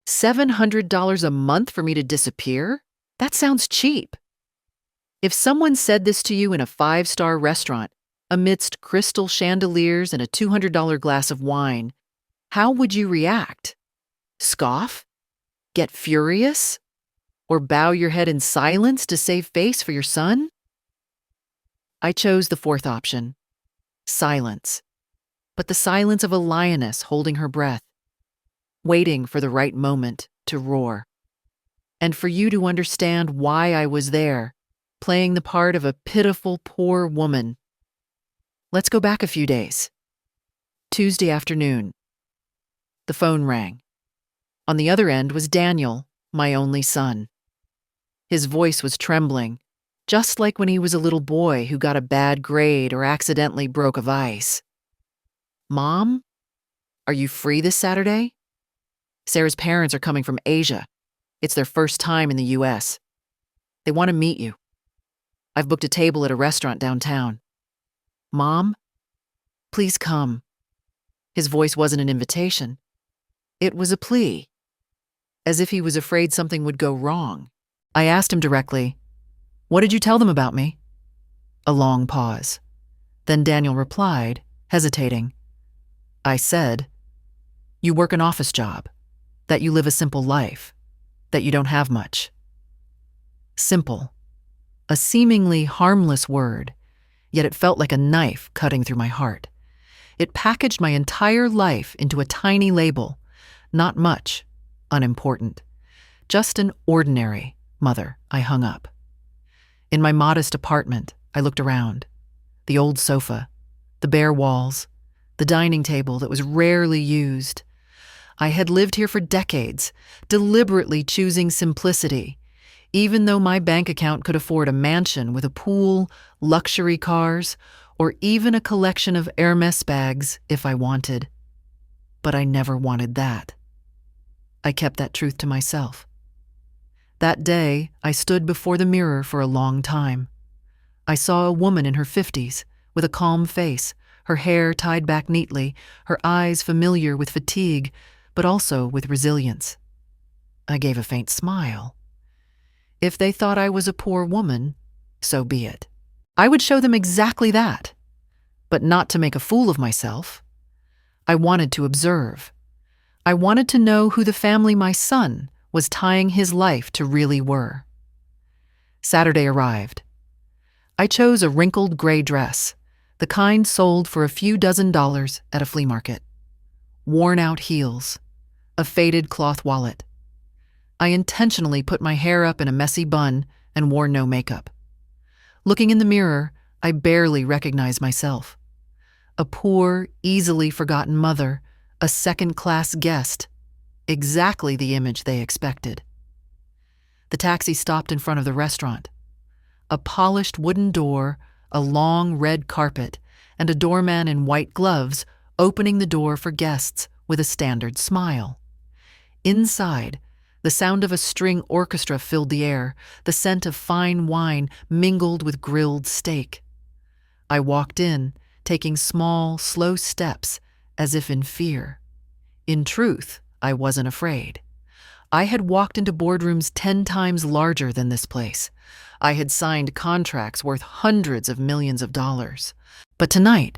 $700 a month for me to disappear? That sounds cheap. If someone said this to you in a five-star restaurant, amidst crystal chandeliers and a $200 glass of wine, how would you react? Scoff? Get furious? Or bow your head in silence to save face for your son? I chose the fourth option, silence. But the silence of a lioness holding her breath, waiting for the right moment to roar. And for you to understand why I was there, playing the part of a pitiful, poor woman. Let's go back a few days. Tuesday afternoon. The phone rang. On the other end was Daniel, my only son. His voice was trembling, just like when he was a little boy who got a bad grade or accidentally broke a vise. Mom, are you free this Saturday? Sarah's parents are coming from Asia. It's their first time in the U.S. They want to meet you. I've booked a table at a restaurant downtown. Mom, please come. His voice wasn't an invitation. It was a plea, as if he was afraid something would go wrong. I asked him directly, "What did you tell them about me?" A long pause. Then Daniel replied, hesitating. I said, "You work an office job, that you live a simple life, that you don't have much." Simple. A seemingly harmless word, yet it felt like a knife cutting through my heart. It packaged my entire life into a tiny label, not much, unimportant, just an ordinary mother. I hung up. In my modest apartment, I looked around. The old sofa, the bare walls, the dining table that was rarely used. I had lived here for decades, deliberately choosing simplicity, even though my bank account could afford a mansion with a pool, luxury cars, or even a collection of Hermès bags if I wanted. But I never wanted that. I kept that truth to myself. That day, I stood before the mirror for a long time. I saw a woman in her 50s, with a calm face, her hair tied back neatly, her eyes familiar with fatigue, but also with resilience. I gave a faint smile. If they thought I was a poor woman, so be it. I would show them exactly that, but not to make a fool of myself. I wanted to observe. I wanted to know who the family my son was tying his life to really were. Saturday arrived. I chose a wrinkled gray dress, the kind sold for a few dozen dollars at a flea market. Worn-out heels, a faded cloth wallet. I intentionally put my hair up in a messy bun and wore no makeup. Looking in the mirror, I barely recognized myself. A poor, easily forgotten mother, a second-class guest, exactly the image they expected. The taxi stopped in front of the restaurant. A polished wooden door, a long red carpet, and a doorman in white gloves opening the door for guests with a standard smile. Inside, the sound of a string orchestra filled the air, the scent of fine wine mingled with grilled steak. I walked in, taking small, slow steps, as if in fear. In truth, I wasn't afraid. I had walked into boardrooms 10 times larger than this place. I had signed contracts worth hundreds of millions of dollars. But tonight,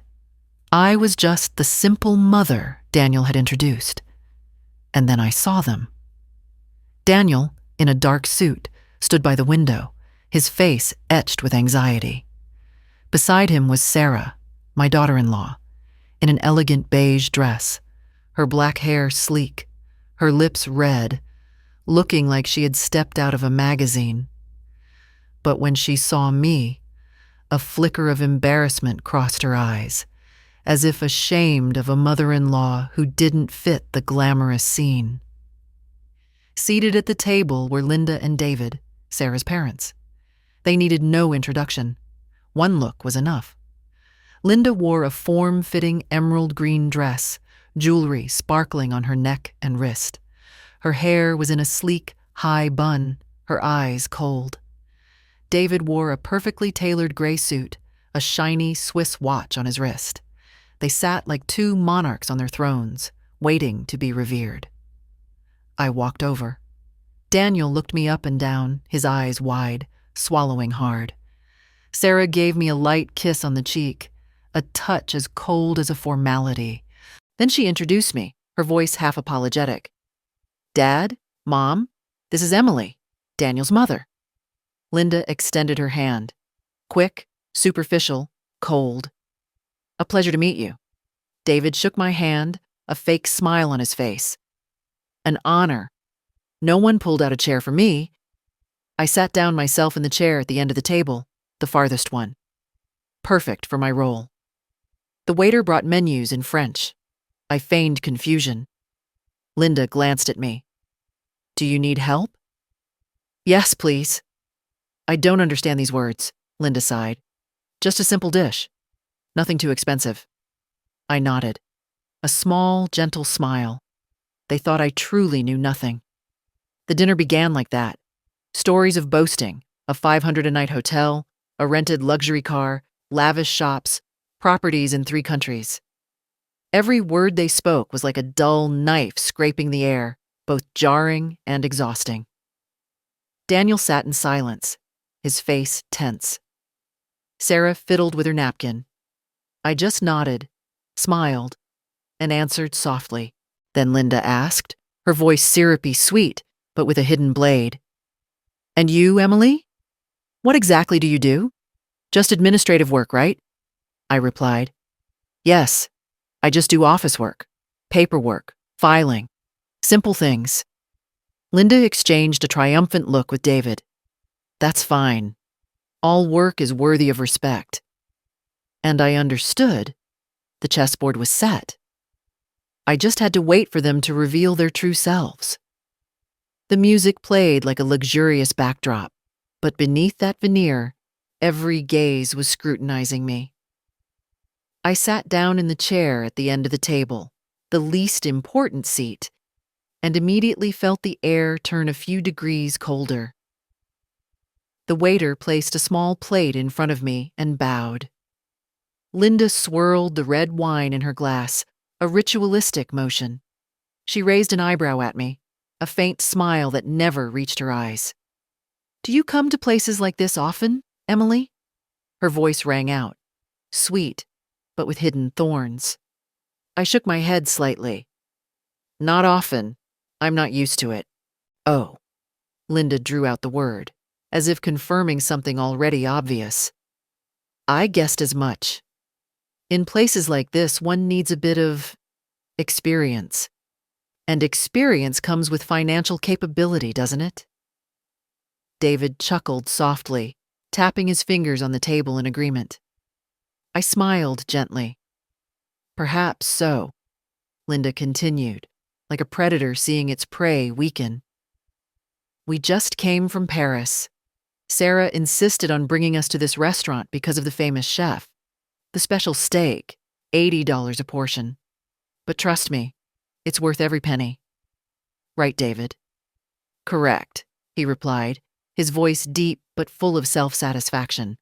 I was just the simple mother Daniel had introduced. And then I saw them. Daniel, in a dark suit, stood by the window, his face etched with anxiety. Beside him was Sarah, my daughter-in-law, in an elegant beige dress, her black hair sleek, her lips red, looking like she had stepped out of a magazine. But when she saw me, a flicker of embarrassment crossed her eyes, as if ashamed of a mother-in-law who didn't fit the glamorous scene. Seated at the table were Linda and David, Sarah's parents. They needed no introduction. One look was enough. Linda wore a form-fitting emerald green dress, jewelry sparkling on her neck and wrist. Her hair was in a sleek, high bun, her eyes cold. David wore a perfectly tailored gray suit, a shiny Swiss watch on his wrist. They sat like two monarchs on their thrones, waiting to be revered. I walked over. Daniel looked me up and down, his eyes wide, swallowing hard. Sarah gave me a light kiss on the cheek, a touch as cold as a formality. Then she introduced me, her voice half apologetic. Dad, Mom, this is Emily, Daniel's mother. Linda extended her hand. Quick, superficial, cold. A pleasure to meet you. David shook my hand, a fake smile on his face. An honor. No one pulled out a chair for me. I sat down myself in the chair at the end of the table, the farthest one. Perfect for my role. The waiter brought menus in French. I feigned confusion. Linda glanced at me. Do you need help? Yes, please. I don't understand these words, Linda sighed. Just a simple dish. Nothing too expensive. I nodded. A small, gentle smile. They thought I truly knew nothing. The dinner began like that. Stories of boasting, a $500 a night hotel, a rented luxury car, lavish shops, properties in 3 countries. Every word they spoke was like a dull knife scraping the air, both jarring and exhausting. Daniel sat in silence, his face tense. Sarah fiddled with her napkin. I just nodded, smiled, and answered softly. Then Linda asked, her voice syrupy sweet, but with a hidden blade. And you, Emily? What exactly do you do? Just administrative work, right? I replied. Yes, I just do office work, paperwork, filing, simple things. Linda exchanged a triumphant look with David. That's fine. All work is worthy of respect. And I understood. The chessboard was set. I just had to wait for them to reveal their true selves. The music played like a luxurious backdrop, but beneath that veneer, every gaze was scrutinizing me. I sat down in the chair at the end of the table, the least important seat, and immediately felt the air turn a few degrees colder. The waiter placed a small plate in front of me and bowed. Linda swirled the red wine in her glass, a ritualistic motion. She raised an eyebrow at me, a faint smile that never reached her eyes. Do you come to places like this often, Emily? Her voice rang out, sweet, but with hidden thorns. I shook my head slightly. Not often. I'm not used to it. Oh. Linda drew out the word, as if confirming something already obvious. I guessed as much. In places like this, one needs a bit of experience. And experience comes with financial capability, doesn't it? David chuckled softly, tapping his fingers on the table in agreement. I smiled gently. Perhaps so, Linda continued, like a predator seeing its prey weaken. We just came from Paris. Sarah insisted on bringing us to this restaurant because of the famous chef. The special steak, $80 a portion. But trust me, it's worth every penny. Right, David? Correct, he replied, his voice deep but full of self-satisfaction.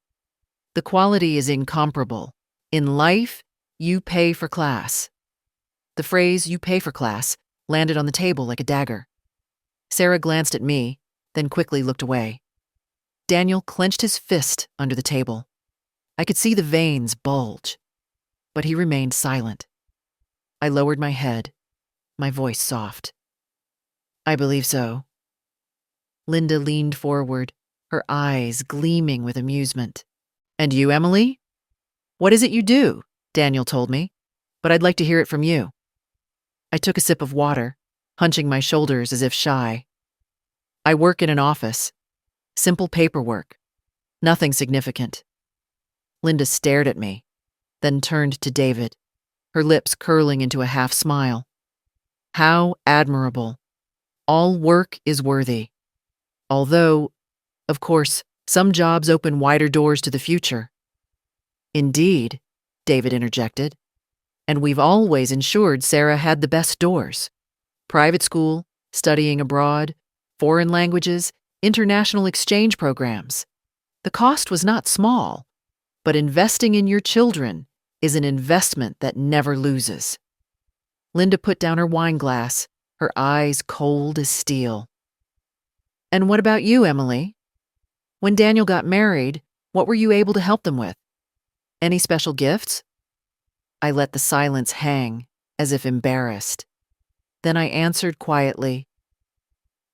The quality is incomparable. In life, you pay for class. The phrase, you pay for class, landed on the table like a dagger. Sarah glanced at me, then quickly looked away. Daniel clenched his fist under the table. I could see the veins bulge, but he remained silent. I lowered my head, my voice soft. I believe so. Linda leaned forward, her eyes gleaming with amusement. And you, Emily? What is it you do? Daniel told me, but I'd like to hear it from you. I took a sip of water, hunching my shoulders as if shy. I work in an office. Simple paperwork. Nothing significant. Linda stared at me, then turned to David, her lips curling into a half smile. How admirable. All work is worthy. Although, of course, some jobs open wider doors to the future. Indeed, David interjected. And we've always ensured Sarah had the best doors. Private school, studying abroad, foreign languages, international exchange programs. The cost was not small, but investing in your children is an investment that never loses. Linda put down her wine glass, her eyes cold as steel. "And what about you, Emily? When Daniel got married, what were you able to help them with? Any special gifts?" I let the silence hang, as if embarrassed. Then I answered quietly,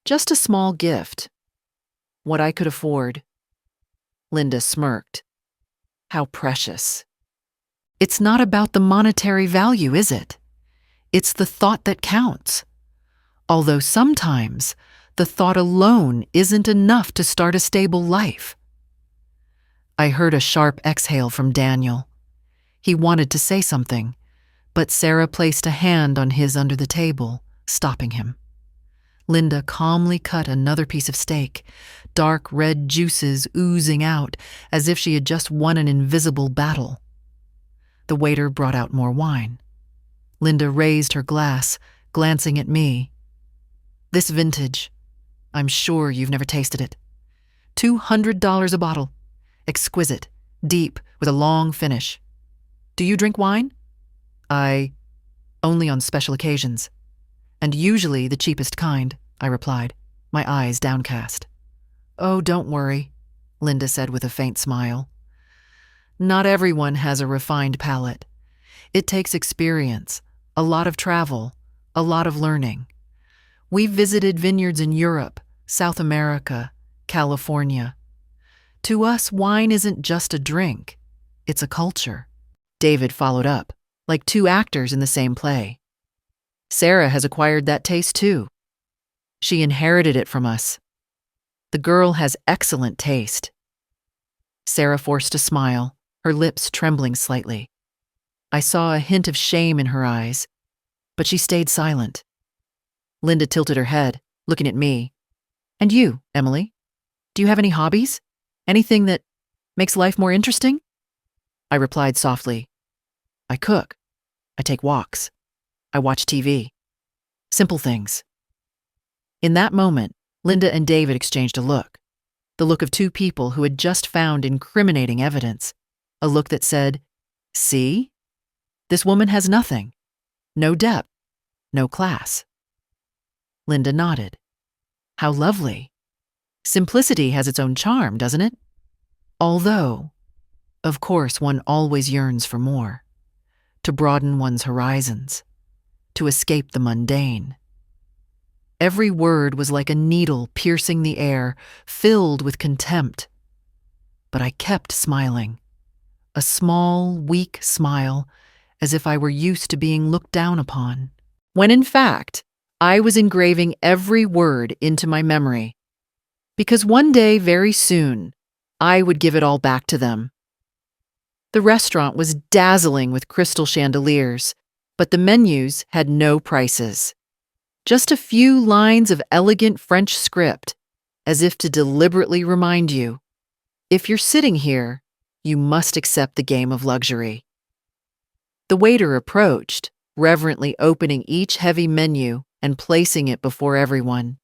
"Just a small gift. What I could afford." Linda smirked. How precious. It's not about the monetary value, is it? It's the thought that counts. Although sometimes the thought alone isn't enough to start a stable life. I heard a sharp exhale from Daniel. He wanted to say something, but Sarah placed a hand on his under the table, stopping him. Linda calmly cut another piece of steak, dark red juices oozing out as if she had just won an invisible battle. The waiter brought out more wine. Linda raised her glass, glancing at me. "This vintage. I'm sure you've never tasted it. $200 a bottle. Exquisite, deep, with a long finish. Do you drink wine?" "I only on special occasions. And usually the cheapest kind," I replied, my eyes downcast. "Oh, don't worry," Linda said with a faint smile. "Not everyone has a refined palate. It takes experience, a lot of travel, a lot of learning. We've visited vineyards in Europe, South America, California. To us, wine isn't just a drink, it's a culture." David followed up, like two actors in the same play. "Sarah has acquired that taste too. She inherited it from us. The girl has excellent taste." Sarah forced a smile, her lips trembling slightly. I saw a hint of shame in her eyes, but she stayed silent. Linda tilted her head, looking at me. "And you, Emily? Do you have any hobbies? Anything that makes life more interesting?" I replied softly, "I cook. I take walks. I watch TV. Simple things." In that moment, Linda and David exchanged a look. The look of two people who had just found incriminating evidence. A look that said, "See? This woman has nothing. No depth. No class." Linda nodded. "How lovely. Simplicity has its own charm, doesn't it? Although, of course, one always yearns for more. To broaden one's horizons. To escape the mundane." Every word was like a needle piercing the air, filled with contempt. But I kept smiling. A small, weak smile, as if I were used to being looked down upon. When in fact, I was engraving every word into my memory. Because one day, very soon, I would give it all back to them. The restaurant was dazzling with crystal chandeliers, but the menus had no prices. Just a few lines of elegant French script, as if to deliberately remind you, if you're sitting here, you must accept the game of luxury. The waiter approached, reverently opening each heavy menu and placing it before everyone.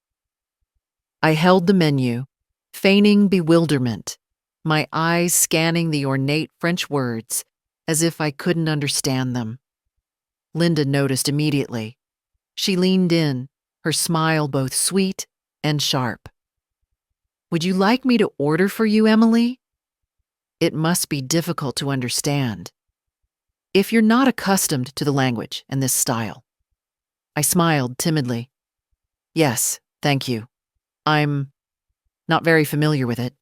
I held the menu, feigning bewilderment, my eyes scanning the ornate French words as if I couldn't understand them. Linda noticed immediately. She leaned in, her smile both sweet and sharp. "Would you like me to order for you, Emily? It must be difficult to understand. If you're not accustomed to the language and this style." I smiled timidly. "Yes, thank you. I'm not very familiar with it."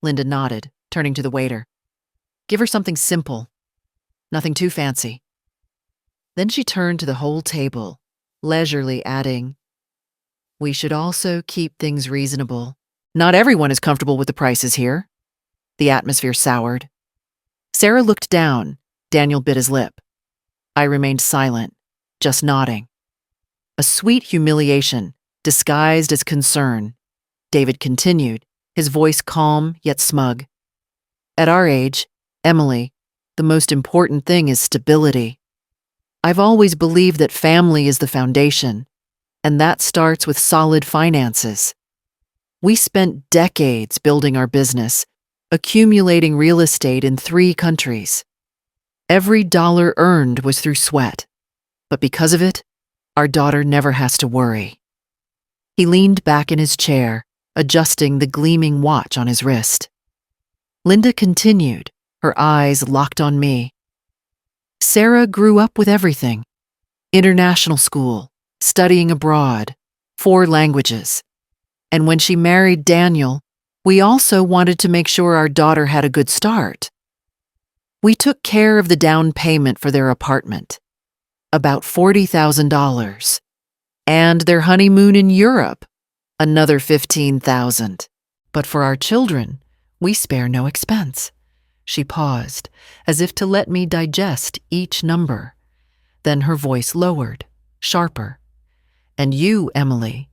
Linda nodded, turning to the waiter. "Give her something simple. Nothing too fancy." Then she turned to the whole table, leisurely adding, "We should also keep things reasonable. Not everyone is comfortable with the prices here." The atmosphere soured. Sarah looked down. Daniel bit his lip. I remained silent, just nodding. A sweet humiliation, disguised as concern. David continued, his voice calm yet smug. "At our age, Emily, the most important thing is stability. I've always believed that family is the foundation, and that starts with solid finances. We spent decades building our business, accumulating real estate in 3 countries. Every dollar earned was through sweat, but because of it, Our daughter never has to worry." He leaned back in his chair, adjusting the gleaming watch on his wrist. Linda continued, her eyes locked on me. "Sarah grew up with everything. International school, studying abroad, 4 languages. And when she married Daniel, we also wanted to make sure our daughter had a good start. We took care of the down payment for their apartment, about $40,000, and their honeymoon in Europe, another $15,000. But for our children, we spare no expense." She paused, as if to let me digest each number. Then her voice lowered, sharper. "And you, Emily,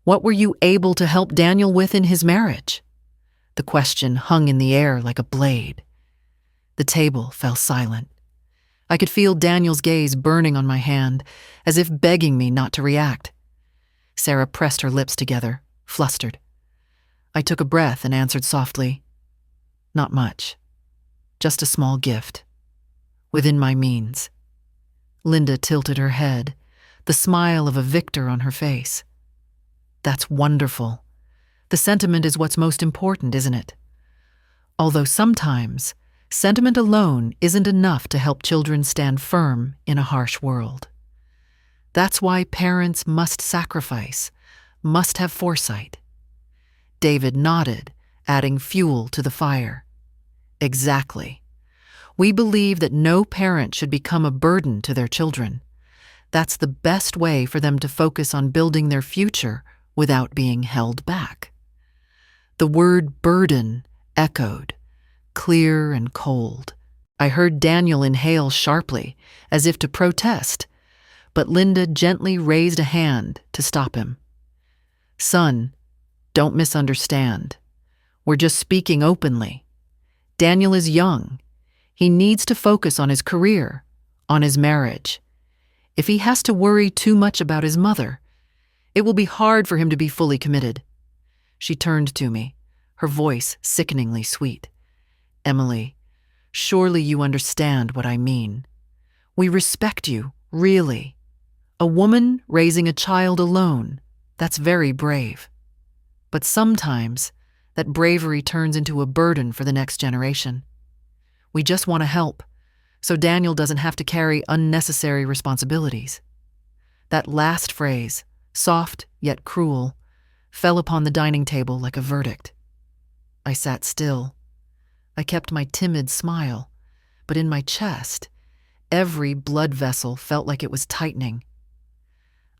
what were you able to help Daniel with in his marriage?" The question hung in the air like a blade. The table fell silent. I could feel Daniel's gaze burning on my hand, as if begging me not to react. Sarah pressed her lips together, flustered. I took a breath and answered softly, "Not much. Just a small gift. Within my means." Linda tilted her head, the smile of a victor on her face. "That's wonderful. The sentiment is what's most important, isn't it? Although sometimes, sentiment alone isn't enough to help children stand firm in a harsh world. That's why parents must sacrifice, must have foresight." David nodded, adding fuel to the fire. "Exactly. We believe that no parent should become a burden to their children. That's the best way for them to focus on building their future without being held back." The word burden echoed, clear and cold. I heard Daniel inhale sharply, as if to protest, but Linda gently raised a hand to stop him. "Son, don't misunderstand. We're just speaking openly. Daniel is young. He needs to focus on his career, on his marriage. If he has to worry too much about his mother, it will be hard for him to be fully committed." She turned to me, her voice sickeningly sweet. "Emily, surely you understand what I mean. We respect you, really. A woman raising a child alone, that's very brave. But sometimes, that bravery turns into a burden for the next generation. We just want to help, so Daniel doesn't have to carry unnecessary responsibilities." That last phrase, soft yet cruel, fell upon the dining table like a verdict. I sat still. I kept my timid smile, but in my chest, every blood vessel felt like it was tightening.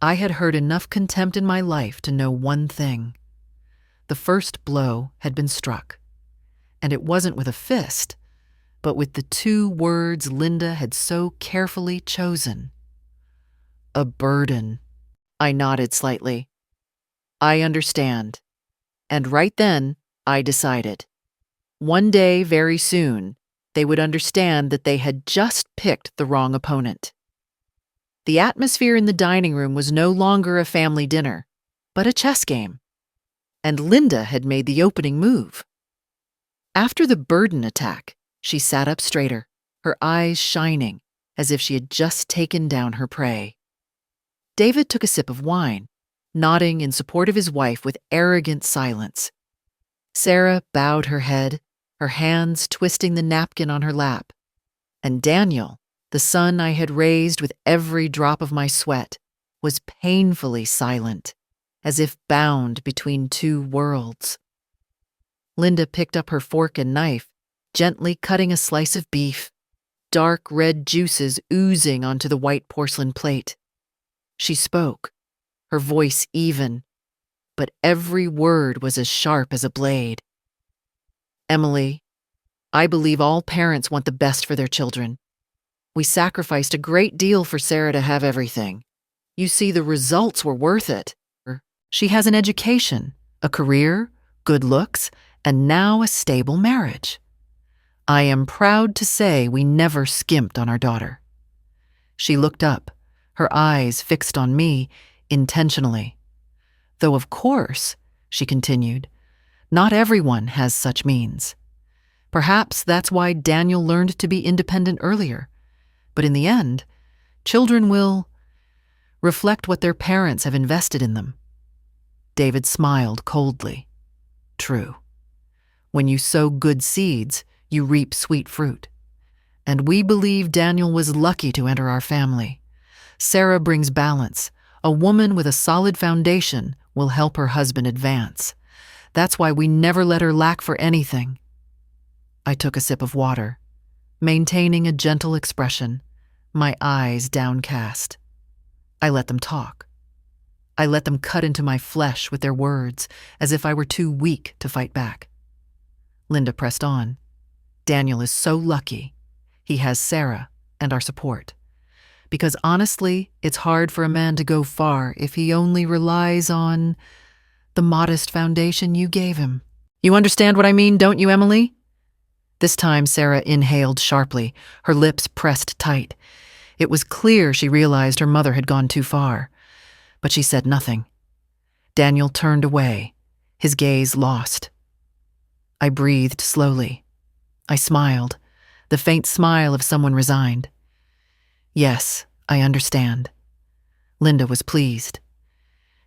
I had heard enough contempt in my life to know one thing. The first blow had been struck, and it wasn't with a fist, but with the 2 words Linda had so carefully chosen. A burden. I nodded slightly. "I understand." And right then, I decided. One day, very soon, they would understand that they had just picked the wrong opponent. The atmosphere in the dining room was no longer a family dinner, but a chess game. And Linda had made the opening move. After the burden attack, she sat up straighter, her eyes shining, as if she had just taken down her prey. David took a sip of wine, nodding in support of his wife with arrogant silence. Sarah bowed her head, her hands twisting the napkin on her lap. And Daniel, the son I had raised with every drop of my sweat, was painfully silent, as if bound between 2 worlds. Linda picked up her fork and knife, gently cutting a slice of beef, dark red juices oozing onto the white porcelain plate. She spoke, her voice even, but every word was as sharp as a blade. "Emily, I believe all parents want the best for their children. We sacrificed a great deal for Sarah to have everything. You see, the results were worth it. She has an education, a career, good looks, and now a stable marriage. I am proud to say we never skimped on our daughter." She looked up, her eyes fixed on me intentionally. "Though of course," she continued, "not everyone has such means. Perhaps that's why Daniel learned to be independent earlier. But in the end, children will reflect what their parents have invested in them. David smiled coldly. True. When you sow good seeds, you reap sweet fruit. And we believe Daniel was lucky to enter our family. Sarah brings balance. A woman with a solid foundation will help her husband advance. That's why we never let her lack for anything. I took a sip of water, maintaining a gentle expression, my eyes downcast. I let them talk. I let them cut into my flesh with their words, as if I were too weak to fight back. Linda pressed on. Daniel is so lucky. He has Sarah and our support. Because honestly, it's hard for a man to go far if he only relies on the modest foundation you gave him. You understand what I mean, don't you, Emily? This time, Sarah inhaled sharply, her lips pressed tight. It was clear she realized her mother had gone too far. But she said nothing. Daniel turned away, his gaze lost. I breathed slowly. I smiled, the faint smile of someone resigned. Yes, I understand. Linda was pleased.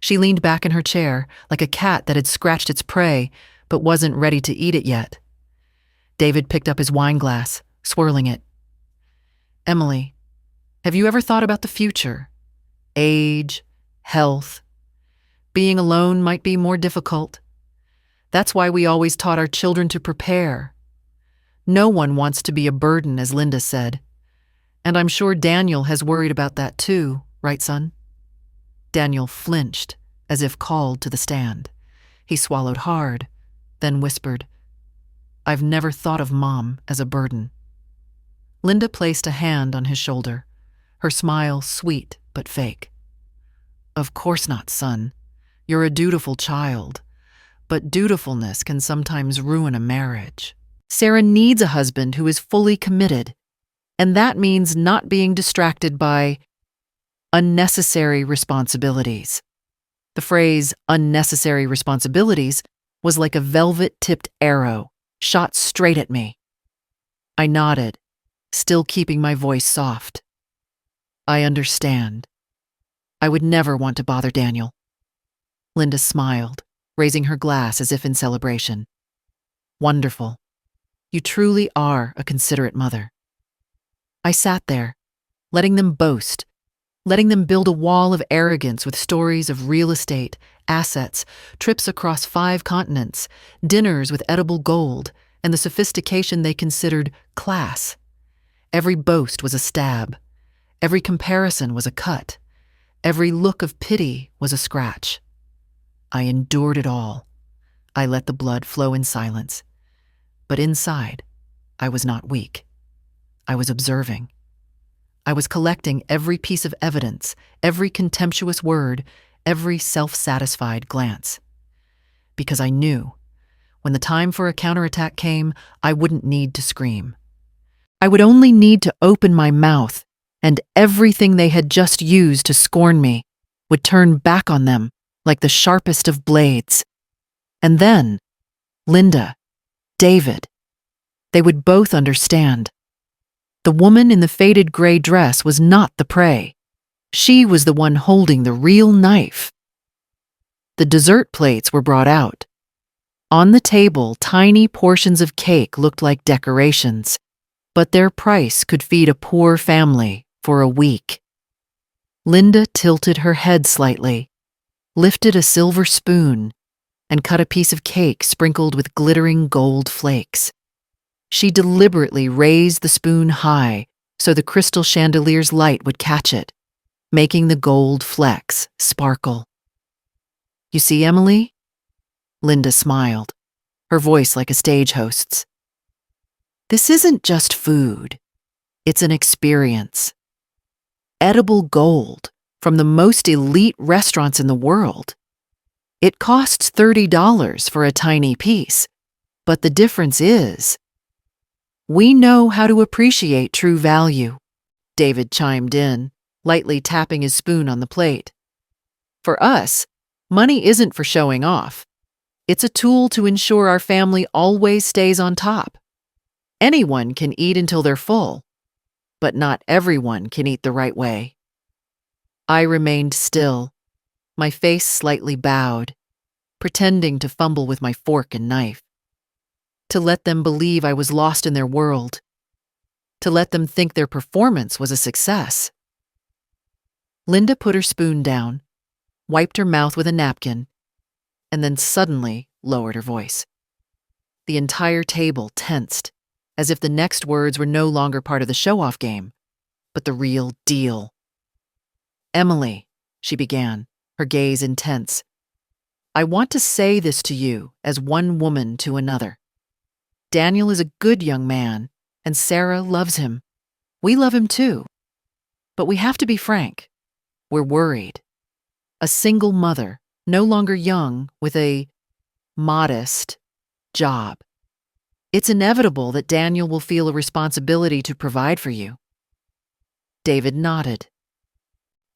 She leaned back in her chair, like a cat that had scratched its prey, but wasn't ready to eat it yet. David picked up his wine glass, swirling it. Emily, have you ever thought about the future? Age, health. Being alone might be more difficult. That's why we always taught our children to prepare. No one wants to be a burden, as Linda said. And I'm sure Daniel has worried about that too, right, son? Daniel flinched, as if called to the stand. He swallowed hard, then whispered, I've never thought of Mom as a burden. Linda placed a hand on his shoulder, her smile sweet but fake. Of course not, son. You're a dutiful child. But dutifulness can sometimes ruin a marriage. Sarah needs a husband who is fully committed, and that means not being distracted by unnecessary responsibilities. The phrase unnecessary responsibilities was like a velvet-tipped arrow shot straight at me. I nodded, still keeping my voice soft. I understand. I would never want to bother Daniel. Linda smiled, raising her glass as if in celebration. Wonderful. You truly are a considerate mother. I sat there, letting them boast, letting them build a wall of arrogance with stories of real estate, assets, trips across 5 continents, dinners with edible gold, and the sophistication they considered class. Every boast was a stab. Every comparison was a cut. Every look of pity was a scratch. I endured it all. I let the blood flow in silence. But inside, I was not weak. I was observing. I was collecting every piece of evidence, every contemptuous word, every self-satisfied glance. Because I knew, when the time for a counterattack came, I wouldn't need to scream. I would only need to open my mouth, and everything they had just used to scorn me would turn back on them like the sharpest of blades. And then, Linda, David, they would both understand. The woman in the faded gray dress was not the prey. She was the one holding the real knife. The dessert plates were brought out. On the table, tiny portions of cake looked like decorations, but their price could feed a poor family for a week. Linda tilted her head slightly, lifted a silver spoon, and cut a piece of cake sprinkled with glittering gold flakes. She deliberately raised the spoon high so the crystal chandelier's light would catch it, making the gold flecks sparkle. You see, Emily? Linda smiled, her voice like a stage host's. This isn't just food. It's an experience. Edible gold from the most elite restaurants in the world. It costs $30 for a tiny piece, but the difference is, we know how to appreciate true value. David chimed in, lightly tapping his spoon on the plate. For us, money isn't for showing off. It's a tool to ensure our family always stays on top. Anyone can eat until they're full, but not everyone can eat the right way. I remained still, my face slightly bowed, pretending to fumble with my fork and knife. To let them believe I was lost in their world. To let them think their performance was a success. Linda put her spoon down, wiped her mouth with a napkin, and then suddenly lowered her voice. The entire table tensed, as if the next words were no longer part of the show-off game, but the real deal. "Emily," she began, her gaze intense, "I want to say this to you as one woman to another. Daniel is a good young man, and Sarah loves him. We love him too. But we have to be frank. We're worried. A single mother, no longer young, with a modest job. It's inevitable that Daniel will feel a responsibility to provide for you." David nodded.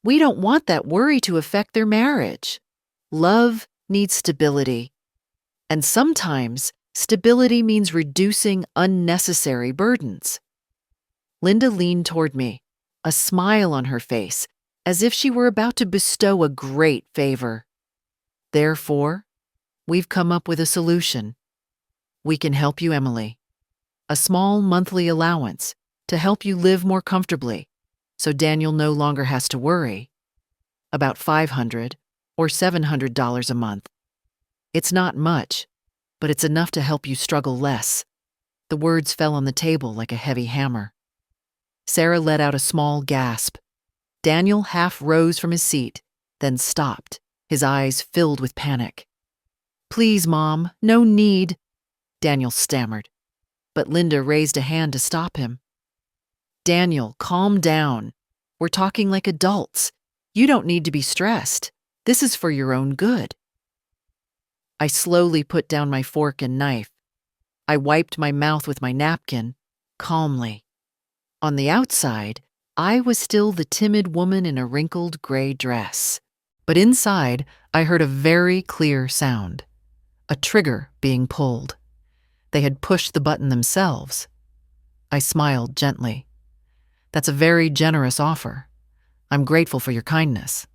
"We don't want that worry to affect their marriage. Love needs stability. And sometimes stability means reducing unnecessary burdens." Linda leaned toward me, a smile on her face, as if she were about to bestow a great favor. "Therefore, we've come up with a solution. We can help you, Emily. A small monthly allowance to help you live more comfortably, so Daniel no longer has to worry. About $500 or $700 a month. It's not much, but it's enough to help you struggle less." The words fell on the table like a heavy hammer. Sarah let out a small gasp. Daniel half rose from his seat, then stopped, his eyes filled with panic. "Please, Mom, no need," Daniel stammered, but Linda raised a hand to stop him. "Daniel, calm down. We're talking like adults. You don't need to be stressed. This is for your own good." I slowly put down my fork and knife. I wiped my mouth with my napkin, calmly. On the outside, I was still the timid woman in a wrinkled gray dress. But inside, I heard a very clear sound. A trigger being pulled. They had pushed the button themselves. I smiled gently. "That's a very generous offer. I'm grateful for your kindness."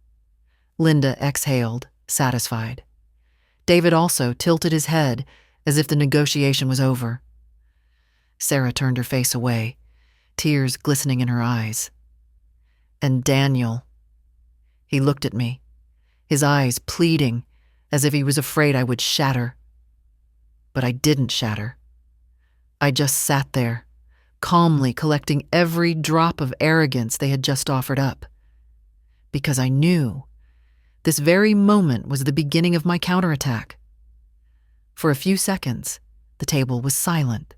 Linda exhaled, satisfied. David also tilted his head as if the negotiation was over. Sarah turned her face away, tears glistening in her eyes. "And Daniel." He looked at me, his eyes pleading, as if he was afraid I would shatter. But I didn't shatter. I just sat there, calmly collecting every drop of arrogance they had just offered up. Because I knew this very moment was the beginning of my counterattack. For a few seconds, the table was silent.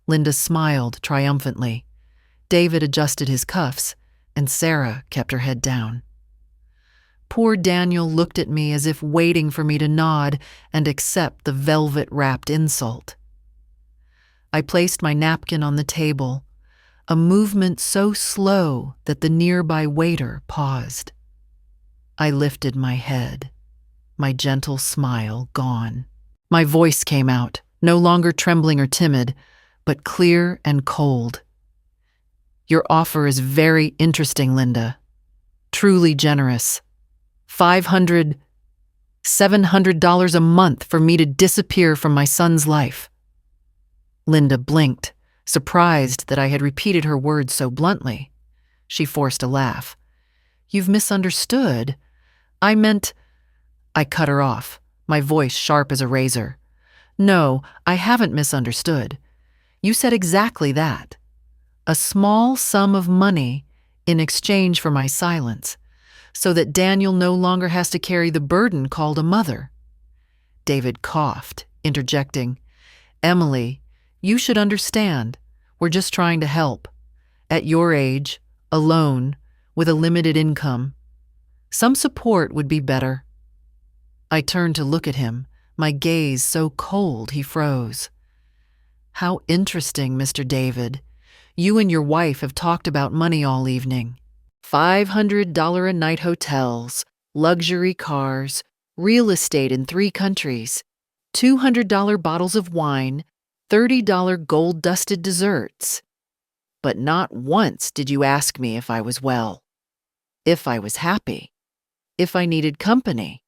Linda smiled triumphantly. David adjusted his cuffs, and Sarah kept her head down. Poor Daniel looked at me as if waiting for me to nod and accept the velvet-wrapped insult. I placed my napkin on the table, a movement so slow that the nearby waiter paused. I lifted my head, my gentle smile gone. My voice came out, no longer trembling or timid, but clear and cold. "Your offer is very interesting, Linda. Truly generous. $500, $700 a month for me to disappear from my son's life." Linda blinked, surprised that I had repeated her words so bluntly. She forced a laugh. "You've misunderstood. I meant—" I cut her off, my voice sharp as a razor. "No, I haven't misunderstood. You said exactly that. A small sum of money in exchange for my silence, so that Daniel no longer has to carry the burden called a mother." David coughed, interjecting, "Emily, you should understand. We're just trying to help. At your age, alone, with a limited income. Some support would be better." I turned to look at him, my gaze so cold he froze. "How interesting, Mr. David. You and your wife have talked about money all evening. $500 a night hotels, luxury cars, real estate in 3 countries, $200 bottles of wine, $30 gold-dusted desserts. But not once did you ask me if I was well." if I was happy, if I needed company.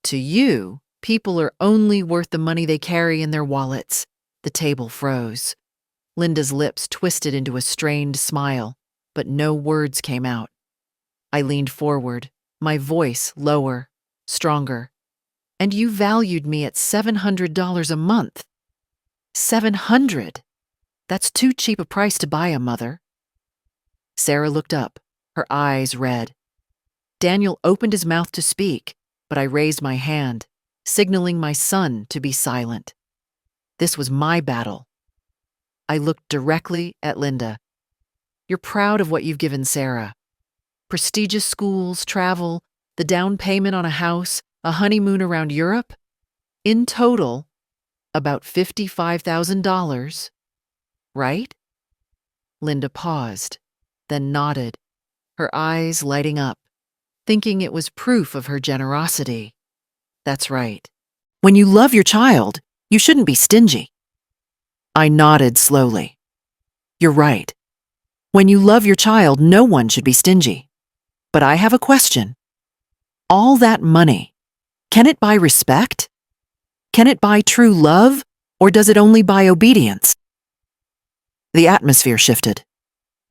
To you, people are only worth the money they carry in their wallets. The table froze. Linda's lips twisted into a strained smile, but no words came out. I leaned forward, my voice lower, stronger. And you valued me at $700 a month. $700? That's too cheap a price to buy a mother. Sarah looked up, her eyes red. Daniel opened his mouth to speak, but I raised my hand, signaling my son to be silent. This was my battle. I looked directly at Linda. You're proud of what you've given Sarah. Prestigious schools, travel, the down payment on a house, a honeymoon around Europe. In total, about $55,000, right? Linda paused, then nodded, her eyes lighting up, thinking it was proof of her generosity. That's right. When you love your child, you shouldn't be stingy. I nodded slowly. You're right. When you love your child, no one should be stingy. But I have a question. All that money, can it buy respect? Can it buy true love, or does it only buy obedience? The atmosphere shifted.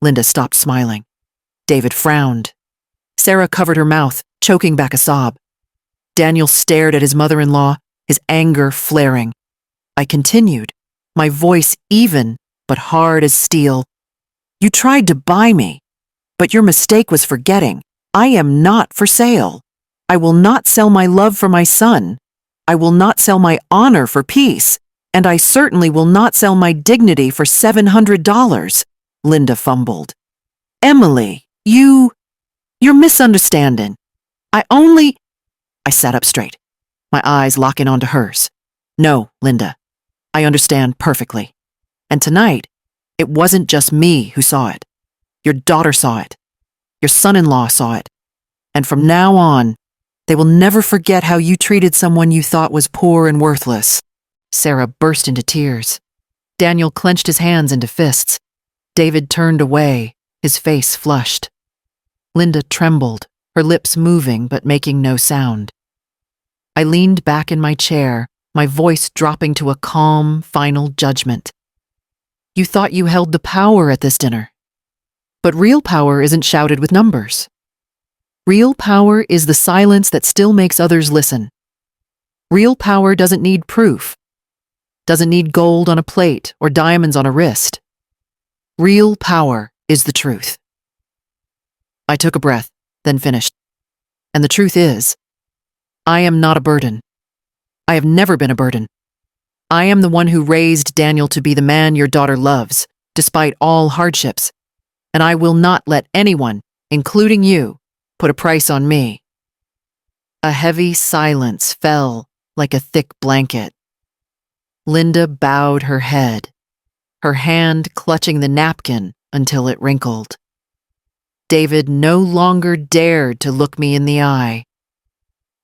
Linda stopped smiling. David frowned. Sarah covered her mouth, choking back a sob. Daniel stared at his mother-in-law, his anger flaring. I continued, my voice even but hard as steel. You tried to buy me, but your mistake was forgetting. I am not for sale. I will not sell my love for my son. I will not sell my honor for peace, and I certainly will not sell my dignity for $700, Linda fumbled. Emily, you're misunderstanding. I sat up straight, my eyes locking onto hers. No, Linda, I understand perfectly. And tonight, it wasn't just me who saw it. Your daughter saw it. Your son-in-law saw it. And from now on, they will never forget how you treated someone you thought was poor and worthless. Sarah burst into tears. Daniel clenched his hands into fists. David turned away, his face flushed. Linda trembled, her lips moving but making no sound. I leaned back in my chair, my voice dropping to a calm, final judgment. You thought you held the power at this dinner. But real power isn't shouted with numbers. Real power is the silence that still makes others listen. Real power doesn't need proof, doesn't need gold on a plate or diamonds on a wrist. Real power is the truth. I took a breath, then finished. And the truth is, I am not a burden. I have never been a burden. I am the one who raised Daniel to be the man your daughter loves, despite all hardships. And I will not let anyone, including you, put a price on me. A heavy silence fell like a thick blanket. Linda bowed her head, her hand clutching the napkin until it wrinkled. David no longer dared to look me in the eye.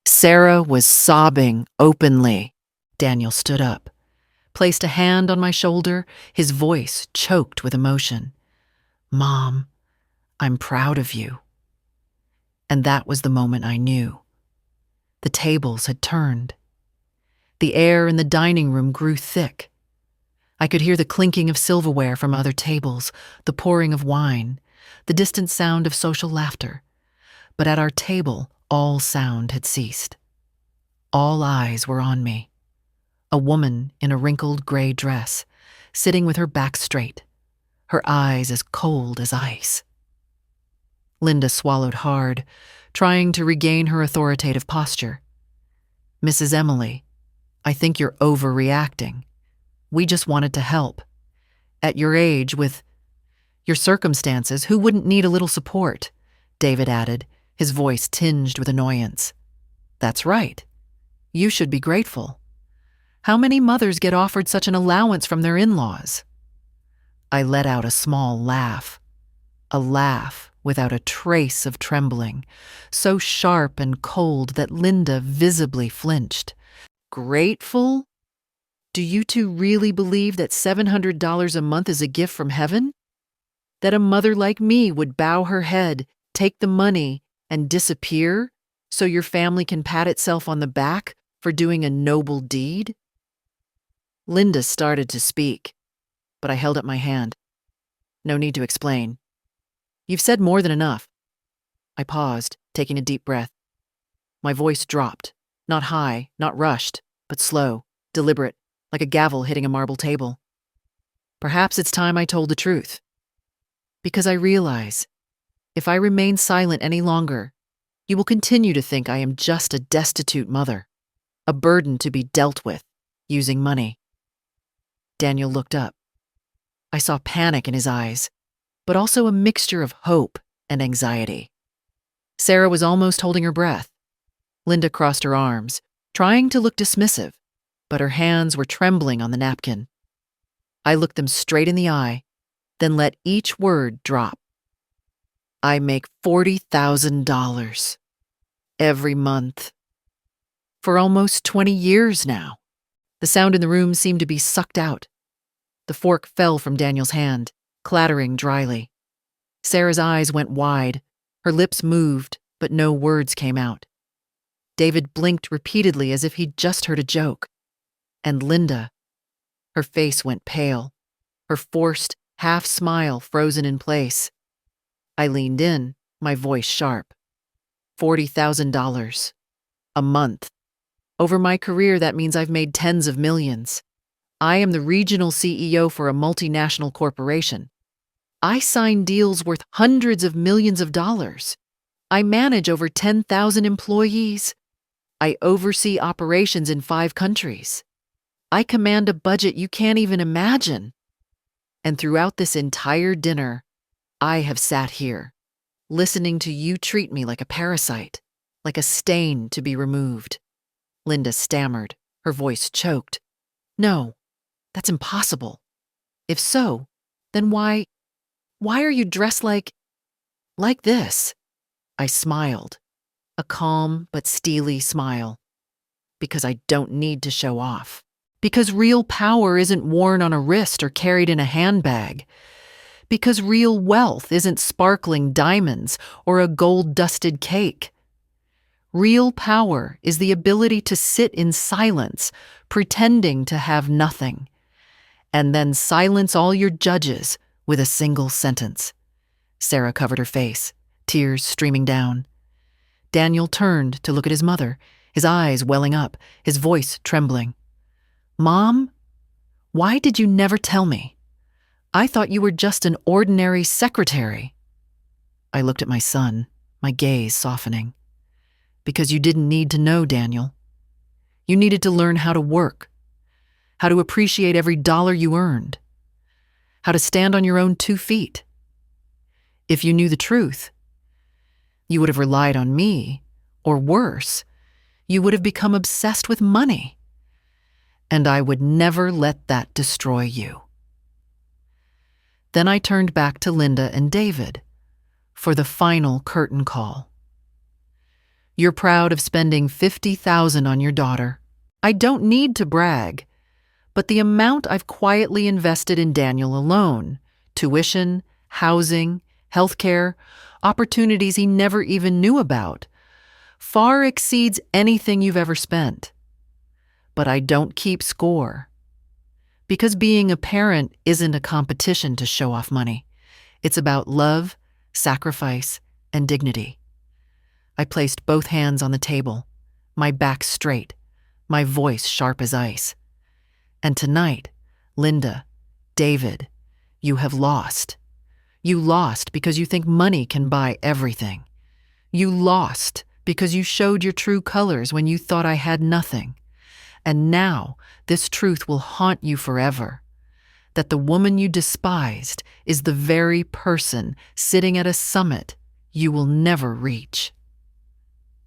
Sarah was sobbing openly. Daniel stood up, placed a hand on my shoulder, his voice choked with emotion. Mom, I'm proud of you. And that was the moment I knew. The tables had turned. The air in the dining room grew thick. I could hear the clinking of silverware from other tables, the pouring of wine, the distant sound of social laughter. But at our table, all sound had ceased. All eyes were on me. A woman in a wrinkled gray dress, sitting with her back straight, her eyes as cold as ice. Linda swallowed hard, trying to regain her authoritative posture. Mrs. Emily, I think you're overreacting. We just wanted to help. At your age, with your circumstances, who wouldn't need a little support? David added, his voice tinged with annoyance. That's right. You should be grateful. How many mothers get offered such an allowance from their in-laws? I let out a small laugh. A laugh without a trace of trembling, so sharp and cold that Linda visibly flinched. Grateful? Do you two really believe that $700 a month is a gift from heaven? That a mother like me would bow her head, Take the money and disappear so your family can pat itself on the back for doing a noble deed? Linda started to speak, but I held up my hand. No need to explain. You've said more than enough. I paused, taking a deep breath. My voice dropped, not high, not rushed, but slow, deliberate, like a gavel hitting a marble table. Perhaps it's time I told the truth. Because I realize, if I remain silent any longer, you will continue to think I am just a destitute mother, a burden to be dealt with, using money. Daniel looked up. I saw panic in his eyes, but also a mixture of hope and anxiety. Sarah was almost holding her breath. Linda crossed her arms, trying to look dismissive, but her hands were trembling on the napkin. I looked them straight in the eye, then let each word drop. I make $40,000 every month. For almost 20 years now. The sound in the room seemed to be sucked out. The fork fell from Daniel's hand, clattering dryly. Sarah's eyes went wide. Her lips moved, but no words came out. David blinked repeatedly as if he'd just heard a joke. And Linda, her face went pale, her forced half-smile frozen in place. I leaned in, my voice sharp. $40,000. A month. Over my career, that means I've made tens of millions. I am the regional CEO for a multinational corporation. I sign deals worth hundreds of millions of dollars. I manage over 10,000 employees. I oversee operations in 5 countries. I command a budget you can't even imagine. And throughout this entire dinner, I have sat here, listening to you treat me like a parasite, like a stain to be removed. Linda stammered, her voice choked. No, that's impossible. If so, then why are you dressed like this? I smiled, a calm but steely smile. Because I don't need to show off. Because real power isn't worn on a wrist or carried in a handbag. Because real wealth isn't sparkling diamonds or a gold-dusted cake. Real power is the ability to sit in silence, pretending to have nothing, and then silence all your judges with a single sentence. Sarah covered her face, tears streaming down. Daniel turned to look at his mother, his eyes welling up, his voice trembling. Mom, why did you never tell me? I thought you were just an ordinary secretary. I looked at my son, my gaze softening. Because you didn't need to know, Daniel. You needed to learn how to work, how to appreciate every dollar you earned, how to stand on your own 2 feet. If you knew the truth, you would have relied on me, or worse, you would have become obsessed with money. And I would never let that destroy you. Then I turned back to Linda and David for the final curtain call. You're proud of spending $50,000 on your daughter. I don't need to brag, but the amount I've quietly invested in Daniel alone, tuition, housing, healthcare, opportunities he never even knew about, far exceeds anything you've ever spent. But I don't keep score. Because being a parent isn't a competition to show off money. It's about love, sacrifice, and dignity. I placed both hands on the table, my back straight, my voice sharp as ice. And tonight, Linda, David, you have lost. You lost because you think money can buy everything. You lost because you showed your true colors when you thought I had nothing. And now, this truth will haunt you forever. That the woman you despised is the very person sitting at a summit you will never reach.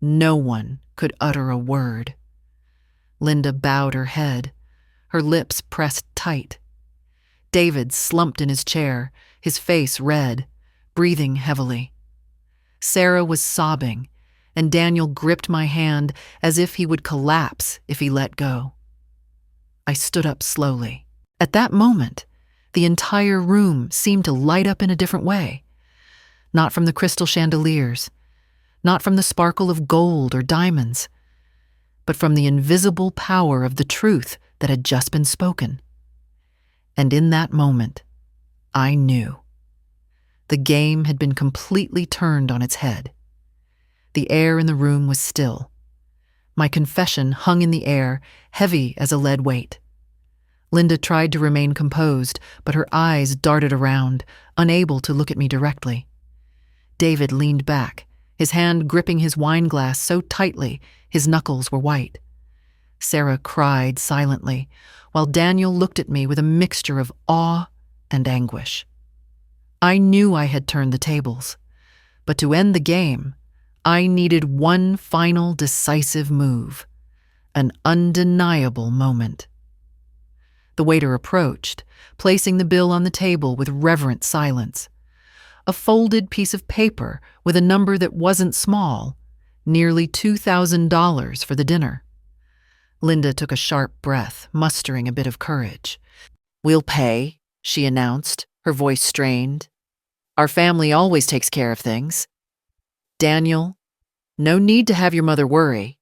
No one could utter a word. Linda bowed her head, her lips pressed tight. David slumped in his chair, his face red, breathing heavily. Sarah was sobbing, and Daniel gripped my hand as if he would collapse if he let go. I stood up slowly. At that moment, the entire room seemed to light up in a different way. Not from the crystal chandeliers, not from the sparkle of gold or diamonds, but from the invisible power of the truth that had just been spoken. And in that moment, I knew. The game had been completely turned on its head. The air in the room was still. My confession hung in the air, heavy as a lead weight. Linda tried to remain composed, but her eyes darted around, unable to look at me directly. David leaned back, his hand gripping his wine glass so tightly his knuckles were white. Sarah cried silently, while Daniel looked at me with a mixture of awe and anguish. I knew I had turned the tables, but to end the game, I needed one final decisive move, an undeniable moment. The waiter approached, placing the bill on the table with reverent silence. A folded piece of paper with a number that wasn't small, nearly $2,000 for the dinner. Linda took a sharp breath, mustering a bit of courage. "We'll pay," she announced, her voice strained. "Our family always takes care of things. Daniel, no need to have your mother worry."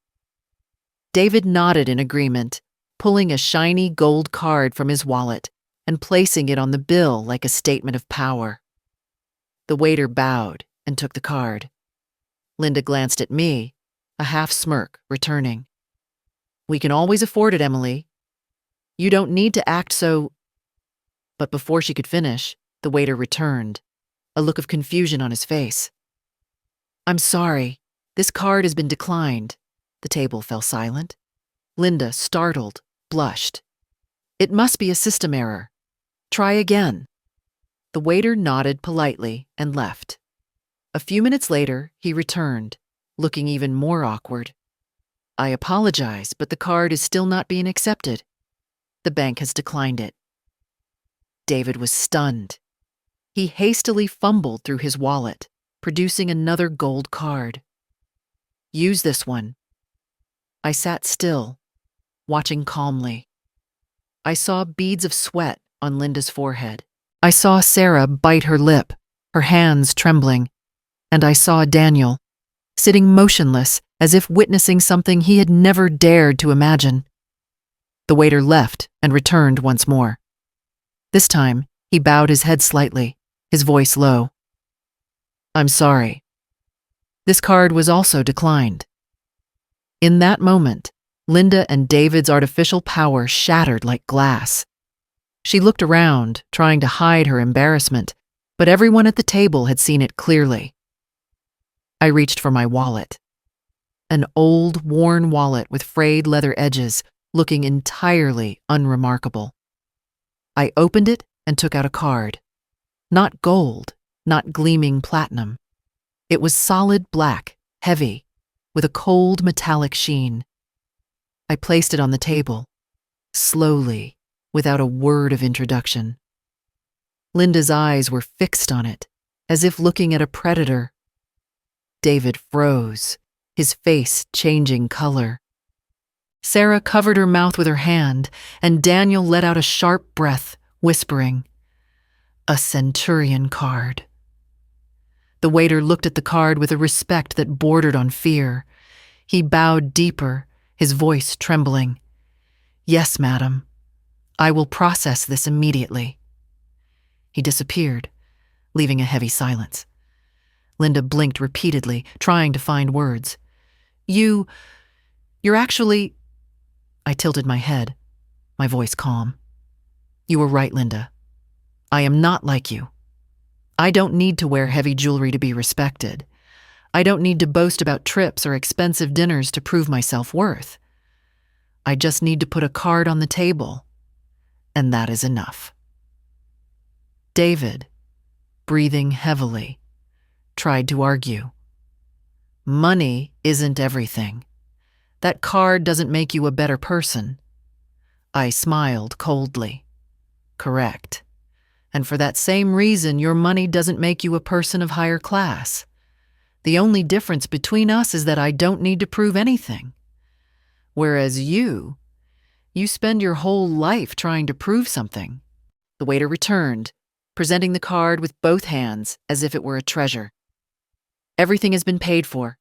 David nodded in agreement, pulling a shiny gold card from his wallet and placing it on the bill like a statement of power. The waiter bowed and took the card. Linda glanced at me, a half smirk returning. "We can always afford it, Emily. You don't need to act so—" But before she could finish, the waiter returned, a look of confusion on his face. "I'm sorry. This card has been declined." The table fell silent. Linda, startled, blushed. "It must be a system error. Try again." The waiter nodded politely and left. A few minutes later, he returned, looking even more awkward. "I apologize, but the card is still not being accepted. The bank has declined it." David was stunned. He hastily fumbled through his wallet, producing another gold card. "Use this one." I sat still, watching calmly. I saw beads of sweat on Linda's forehead. I saw Sarah bite her lip, her hands trembling, and I saw Daniel, sitting motionless as if witnessing something he had never dared to imagine. The waiter left and returned once more. This time, he bowed his head slightly, his voice low. "I'm sorry. This card was also declined." In that moment, Linda and David's artificial power shattered like glass. She looked around, trying to hide her embarrassment, but everyone at the table had seen it clearly. I reached for my wallet. An old, worn wallet with frayed leather edges, looking entirely unremarkable. I opened it and took out a card. Not gold, not gleaming platinum. It was solid black, heavy, with a cold metallic sheen. I placed it on the table, slowly, without a word of introduction. Linda's eyes were fixed on it, as if looking at a predator. David froze, his face changing color. Sarah covered her mouth with her hand, and Daniel let out a sharp breath, whispering, "A centurion card." The waiter looked at the card with a respect that bordered on fear. He bowed deeper, his voice trembling. "Yes, madam. I will process this immediately." He disappeared, leaving a heavy silence. Linda blinked repeatedly, trying to find words. You're actually—" I tilted my head, my voice calm. "You were right, Linda. I am not like you. I don't need to wear heavy jewelry to be respected. I don't need to boast about trips or expensive dinners to prove my self-worth. I just need to put a card on the table, and that is enough." David, breathing heavily, tried to argue. "Money isn't everything. That card doesn't make you a better person." I smiled coldly. "Correct. And for that same reason, your money doesn't make you a person of higher class. The only difference between us is that I don't need to prove anything. Whereas you spend your whole life trying to prove something." The waiter returned, presenting the card with both hands as if it were a treasure. Everything has been paid for.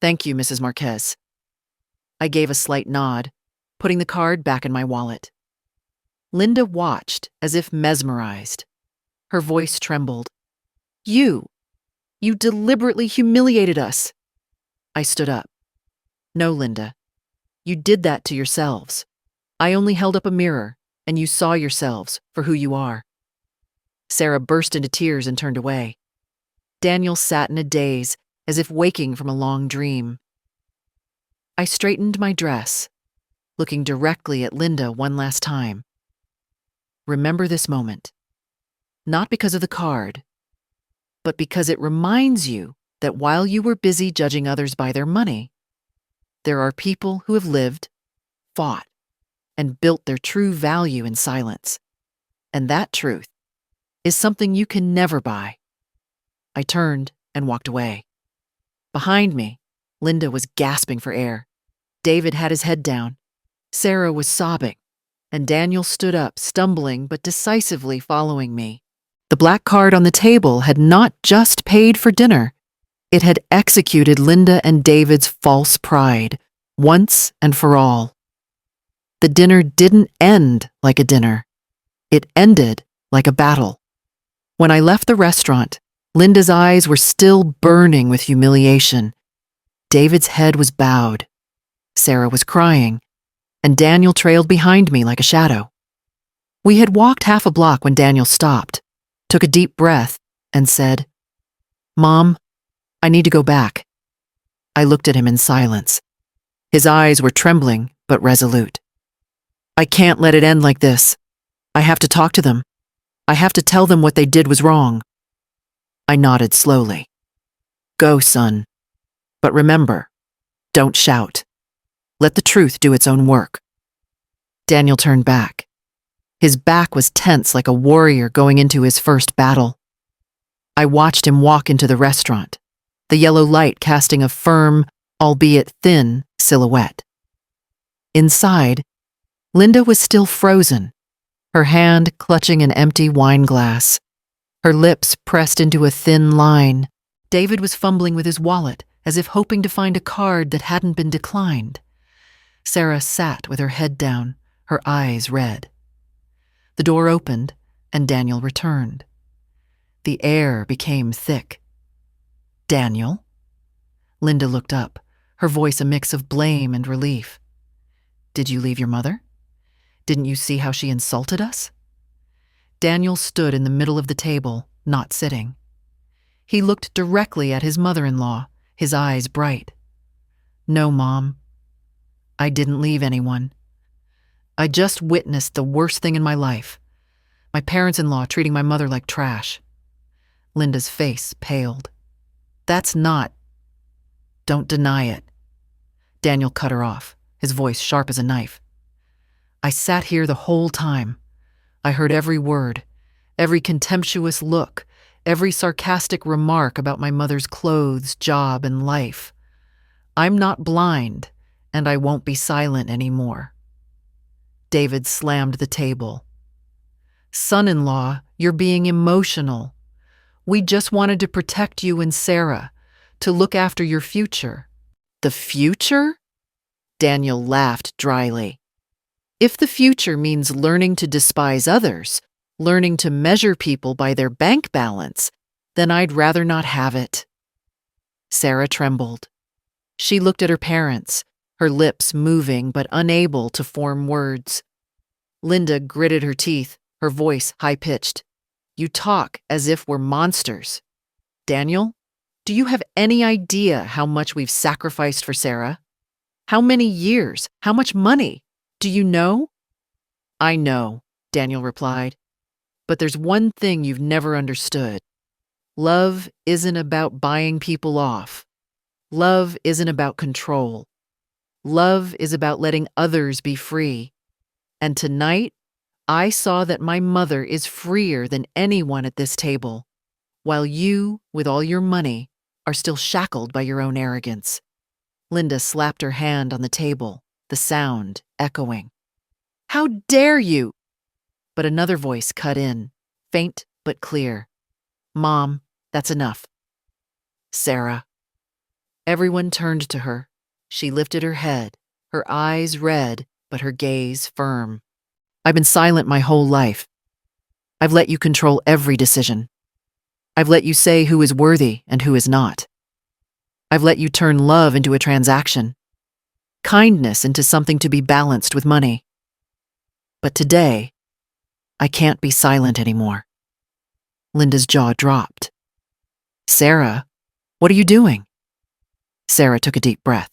Thank you, Mrs. Marquez. I gave a slight nod, putting the card back in my wallet. Linda watched as if mesmerized. Her voice trembled. You deliberately humiliated us. I stood up. No, Linda. You did that to yourselves. I only held up a mirror, and you saw yourselves for who you are. Sarah burst into tears and turned away. Daniel sat in a daze, as if waking from a long dream. I straightened my dress, looking directly at Linda one last time. Remember this moment. Not because of the card, but because it reminds you that while you were busy judging others by their money, there are people who have lived, fought, and built their true value in silence. And that truth is something you can never buy. I turned and walked away. Behind me, Linda was gasping for air. David had his head down. Sarah was sobbing, and Daniel stood up, stumbling but decisively following me. The black card on the table had not just paid for dinner. It had executed Linda and David's false pride, once and for all. The dinner didn't end like a dinner. It ended like a battle. When I left the restaurant, Linda's eyes were still burning with humiliation. David's head was bowed. Sarah was crying, and Daniel trailed behind me like a shadow. We had walked half a block when Daniel stopped, took a deep breath, and said, "Mom, I need to go back." I looked at him in silence. His eyes were trembling but resolute. "I can't let it end like this. I have to talk to them. I have to tell them what they did was wrong." I nodded slowly. "Go, son. But remember, don't shout. Let the truth do its own work." Daniel turned back. His back was tense like a warrior going into his first battle. I watched him walk into the restaurant, the yellow light casting a firm, albeit thin, silhouette. Inside, Linda was still frozen, her hand clutching an empty wine glass, her lips pressed into a thin line. David was fumbling with his wallet, as if hoping to find a card that hadn't been declined. Sarah sat with her head down, her eyes red. The door opened, and Daniel returned. The air became thick. "Daniel?" Linda looked up, her voice a mix of blame and relief. "Did you leave your mother? Didn't you see how she insulted us?" Daniel stood in the middle of the table, not sitting. He looked directly at his mother-in-law, his eyes bright. "No, Mom. I didn't leave anyone. I just witnessed the worst thing in my life. My parents-in-law treating my mother like trash." Linda's face paled. "That's not. Don't deny it." Daniel cut her off, his voice sharp as a knife. "I sat here the whole time. I heard every word, every contemptuous look, every sarcastic remark about my mother's clothes, job, and life. I'm not blind, and I won't be silent anymore." David slammed the table. "Son-in-law, you're being emotional. We just wanted to protect you and Sarah, to look after your future." "The future?" Daniel laughed dryly. "If the future means learning to despise others, learning to measure people by their bank balance, then I'd rather not have it." Sarah trembled. She looked at her parents, her lips moving but unable to form words. Linda gritted her teeth, her voice high-pitched. "You talk as if we're monsters. Daniel, do you have any idea how much we've sacrificed for Sarah? How many years? How much money? Do you know?" "I know," Daniel replied. "But there's one thing you've never understood. Love isn't about buying people off. Love isn't about control. Love is about letting others be free. And tonight, I saw that my mother is freer than anyone at this table, while you, with all your money, are still shackled by your own arrogance." Linda slapped her hand on the table, the sound echoing. "How dare you!" But another voice cut in, faint but clear. "Mom, that's enough." "Sarah." Everyone turned to her. She lifted her head, her eyes red, but her gaze firm. I've been silent my whole life. I've let you control every decision. I've let you say who is worthy and who is not. I've let you turn love into a transaction, kindness into something to be balanced with money. But today, I can't be silent anymore. Linda's jaw dropped. Sarah, what are you doing? Sarah took a deep breath.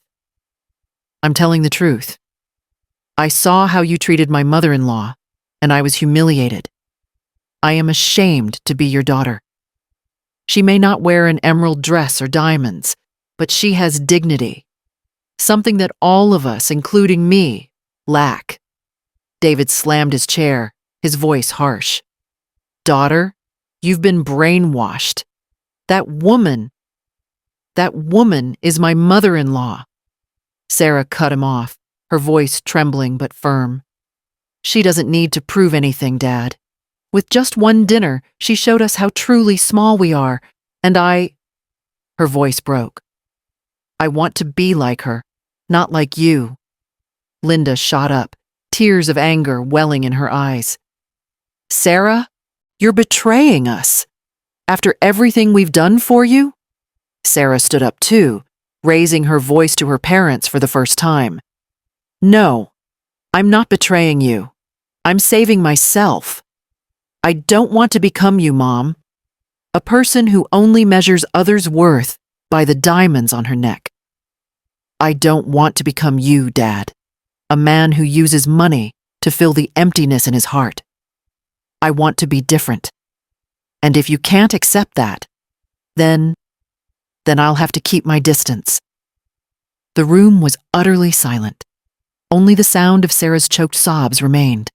I'm telling the truth. I saw how you treated my mother-in-law, and I was humiliated. I am ashamed to be your daughter. She may not wear an emerald dress or diamonds, but she has dignity, something that all of us, including me, lack. David slammed his chair, his voice harsh. Daughter, you've been brainwashed. That woman is my mother-in-law. Sarah cut him off, her voice trembling but firm. She doesn't need to prove anything, Dad. With just one dinner, she showed us how truly small we are, and Her voice broke. I want to be like her, not like you. Linda shot up, tears of anger welling in her eyes. Sarah, you're betraying us. After everything we've done for you? Sarah stood up too, raising her voice to her parents for the first time. No, I'm not betraying you. I'm saving myself. I don't want to become you, Mom. A person who only measures others' worth by the diamonds on her neck. I don't want to become you, Dad. A man who uses money to fill the emptiness in his heart. I want to be different. And if you can't accept that, then I'll have to keep my distance. The room was utterly silent. Only the sound of Sarah's choked sobs remained.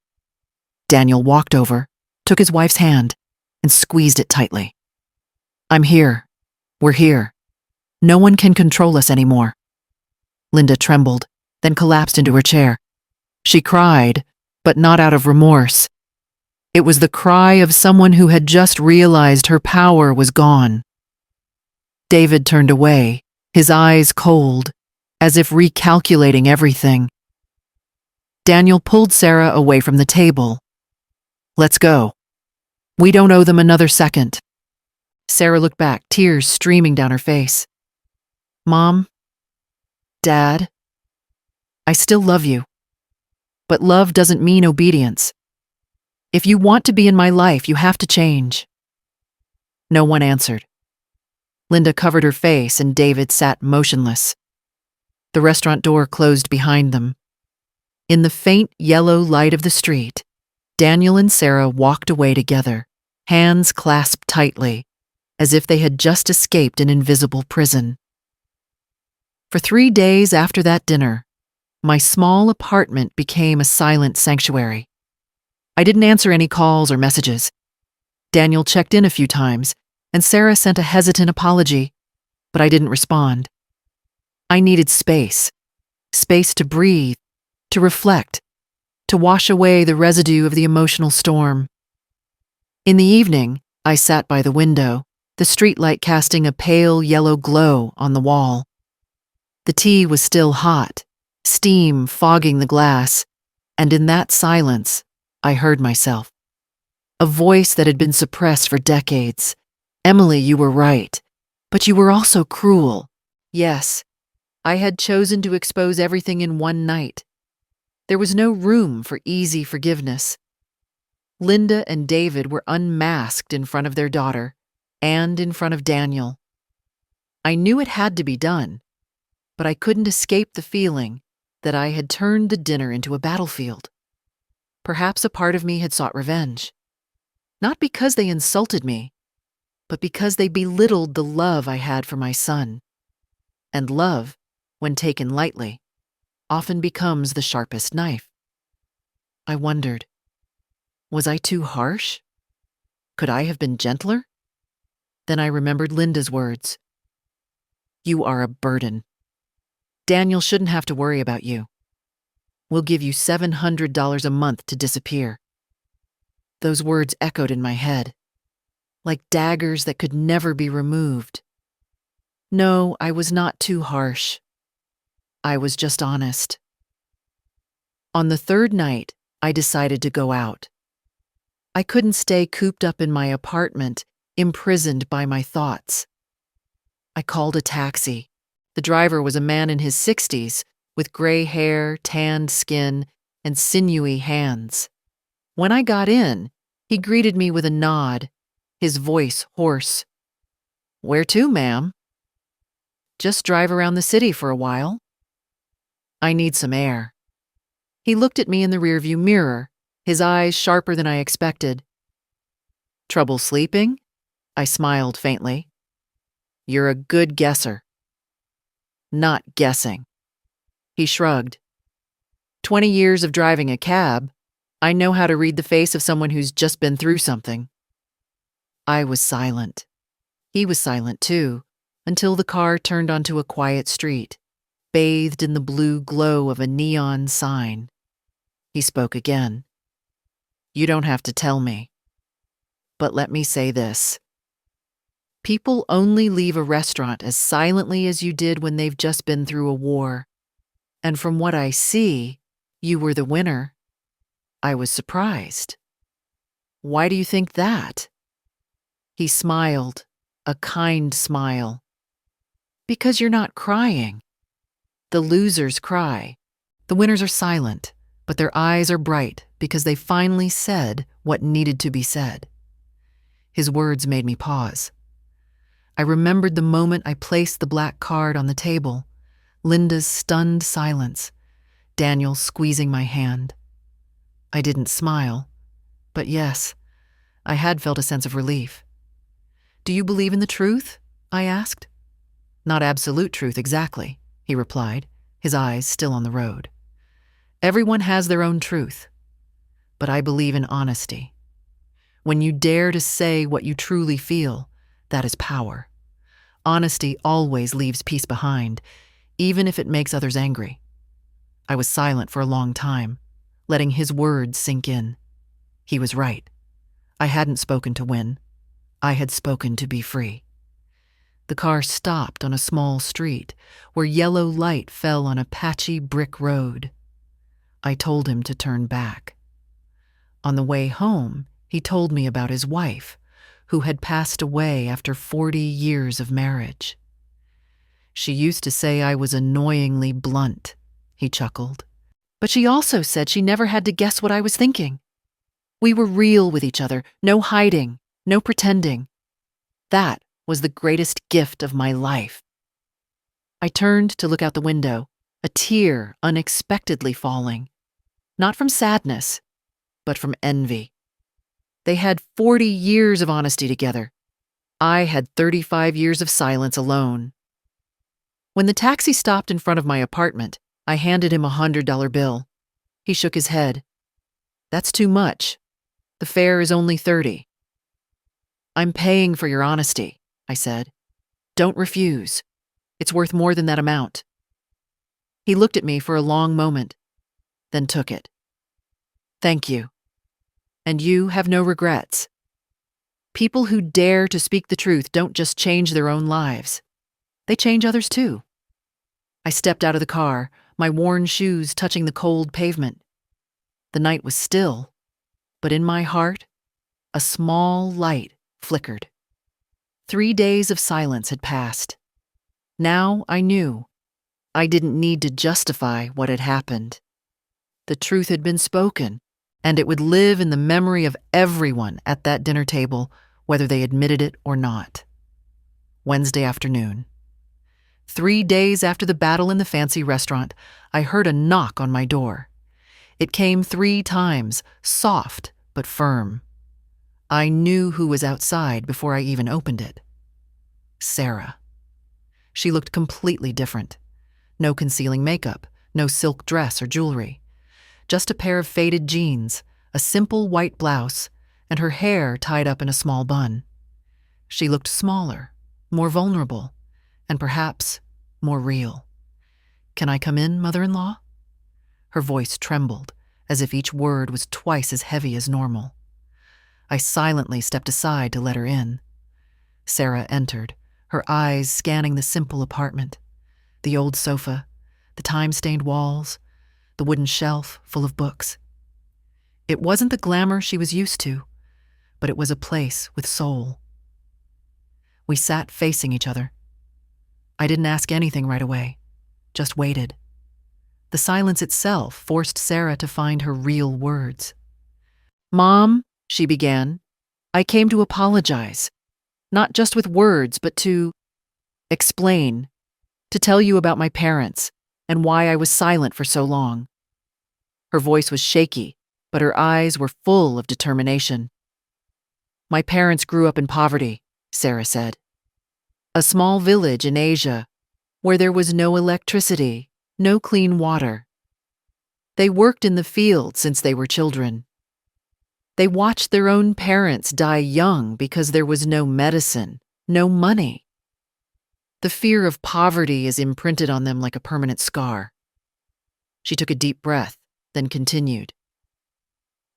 Daniel walked over, took his wife's hand, and squeezed it tightly. I'm here. We're here. No one can control us anymore. Linda trembled, then collapsed into her chair. She cried, but not out of remorse. It was the cry of someone who had just realized her power was gone. David turned away, his eyes cold, as if recalculating everything. Daniel pulled Sarah away from the table. Let's go. We don't owe them another second. Sarah looked back, tears streaming down her face. Mom, Dad, I still love you. But love doesn't mean obedience. If you want to be in my life, you have to change. No one answered. Linda covered her face and David sat motionless. The restaurant door closed behind them. In the faint yellow light of the street, Daniel and Sarah walked away together, hands clasped tightly, as if they had just escaped an invisible prison. For 3 days after that dinner, my small apartment became a silent sanctuary. I didn't answer any calls or messages. Daniel checked in a few times, and Sarah sent a hesitant apology, but I didn't respond. I needed space to breathe, to reflect, to wash away the residue of the emotional storm. In the evening, I sat by the window, the streetlight casting a pale yellow glow on the wall. The tea was still hot, steam fogging the glass, and in that silence, I heard myself. A voice that had been suppressed for decades. Emily, you were right, but you were also cruel. Yes, I had chosen to expose everything in one night. There was no room for easy forgiveness. Linda and David were unmasked in front of their daughter and in front of Daniel. I knew it had to be done, but I couldn't escape the feeling that I had turned the dinner into a battlefield. Perhaps a part of me had sought revenge. Not because they insulted me, but because they belittled the love I had for my son. And love, when taken lightly, often becomes the sharpest knife. I wondered, was I too harsh? Could I have been gentler? Then I remembered Linda's words. You are a burden. Daniel shouldn't have to worry about you. We'll give you $700 a month to disappear. Those words echoed in my head, like daggers that could never be removed. No, I was not too harsh. I was just honest. On the third night, I decided to go out. I couldn't stay cooped up in my apartment, imprisoned by my thoughts. I called a taxi. The driver was a man in his 60s, with gray hair, tanned skin, and sinewy hands. When I got in, he greeted me with a nod, his voice hoarse. "Where to, ma'am?" "Just drive around the city for a while." "I need some air." He looked at me in the rearview mirror, his eyes sharper than I expected. "Trouble sleeping?" I smiled faintly. "You're a good guesser." "Not guessing." He shrugged. 20 years of driving a cab. I know how to read the face of someone who's just been through something. I was silent. He was silent too, until the car turned onto a quiet street, bathed in the blue glow of a neon sign. He spoke again. "You don't have to tell me. But let me say this. People only leave a restaurant as silently as you did when they've just been through a war. And from what I see, you were the winner." I was surprised. "Why do you think that?" He smiled, a kind smile. "Because you're not crying. The losers cry. The winners are silent, but their eyes are bright because they finally said what needed to be said." His words made me pause. I remembered the moment I placed the black card on the table, Linda's stunned silence, Daniel squeezing my hand. I didn't smile, but yes, I had felt a sense of relief. "Do you believe in the truth?" I asked. "Not absolute truth exactly," he replied, his eyes still on the road. "Everyone has their own truth. But I believe in honesty. When you dare to say what you truly feel, that is power. Honesty always leaves peace behind, even if it makes others angry." I was silent for a long time, letting his words sink in. He was right. I hadn't spoken to win. I had spoken to be free. The car stopped on a small street where yellow light fell on a patchy brick road. I told him to turn back. On the way home, he told me about his wife, who had passed away after 40 years of marriage. "She used to say I was annoyingly blunt," he chuckled. "But she also said she never had to guess what I was thinking. We were real with each other, no hiding, no pretending. That was the greatest gift of my life." I turned to look out the window, a tear unexpectedly falling. Not from sadness, but from envy. They had 40 years of honesty together. I had 35 years of silence alone. When the taxi stopped in front of my apartment, I handed him a $100 bill. He shook his head. "That's too much. The fare is only 30. "I'm paying for your honesty," I said. "Don't refuse. It's worth more than that amount." He looked at me for a long moment, then took it. "Thank you. And you have no regrets. People who dare to speak the truth don't just change their own lives. They change others too." I stepped out of the car, my worn shoes touching the cold pavement. The night was still, but in my heart, a small light flickered. 3 days of silence had passed. Now I knew. I didn't need to justify what had happened. The truth had been spoken, and it would live in the memory of everyone at that dinner table, whether they admitted it or not. Wednesday afternoon. 3 days after the battle in the fancy restaurant, I heard a knock on my door. It came 3 times, soft but firm. I knew who was outside before I even opened it. Sarah. She looked completely different. No concealing makeup, no silk dress or jewelry. Just a pair of faded jeans, a simple white blouse, and her hair tied up in a small bun. She looked smaller, more vulnerable, and perhaps more real. "Can I come in, mother-in-law?" Her voice trembled, as if each word was twice as heavy as normal. I silently stepped aside to let her in. Sarah entered, her eyes scanning the simple apartment, the old sofa, the time-stained walls, the wooden shelf full of books. It wasn't the glamour she was used to, but it was a place with soul. We sat facing each other. I didn't ask anything right away, just waited. The silence itself forced Sarah to find her real words. "Mom," she began, "I came to apologize. Not just with words, but to explain, to tell you about my parents and why I was silent for so long." Her voice was shaky, but her eyes were full of determination. "My parents grew up in poverty," Sarah said. "A small village in Asia where there was no electricity, no clean water. They worked in the fields since they were children. They watched their own parents die young because there was no medicine, no money. The fear of poverty is imprinted on them like a permanent scar." She took a deep breath, then continued.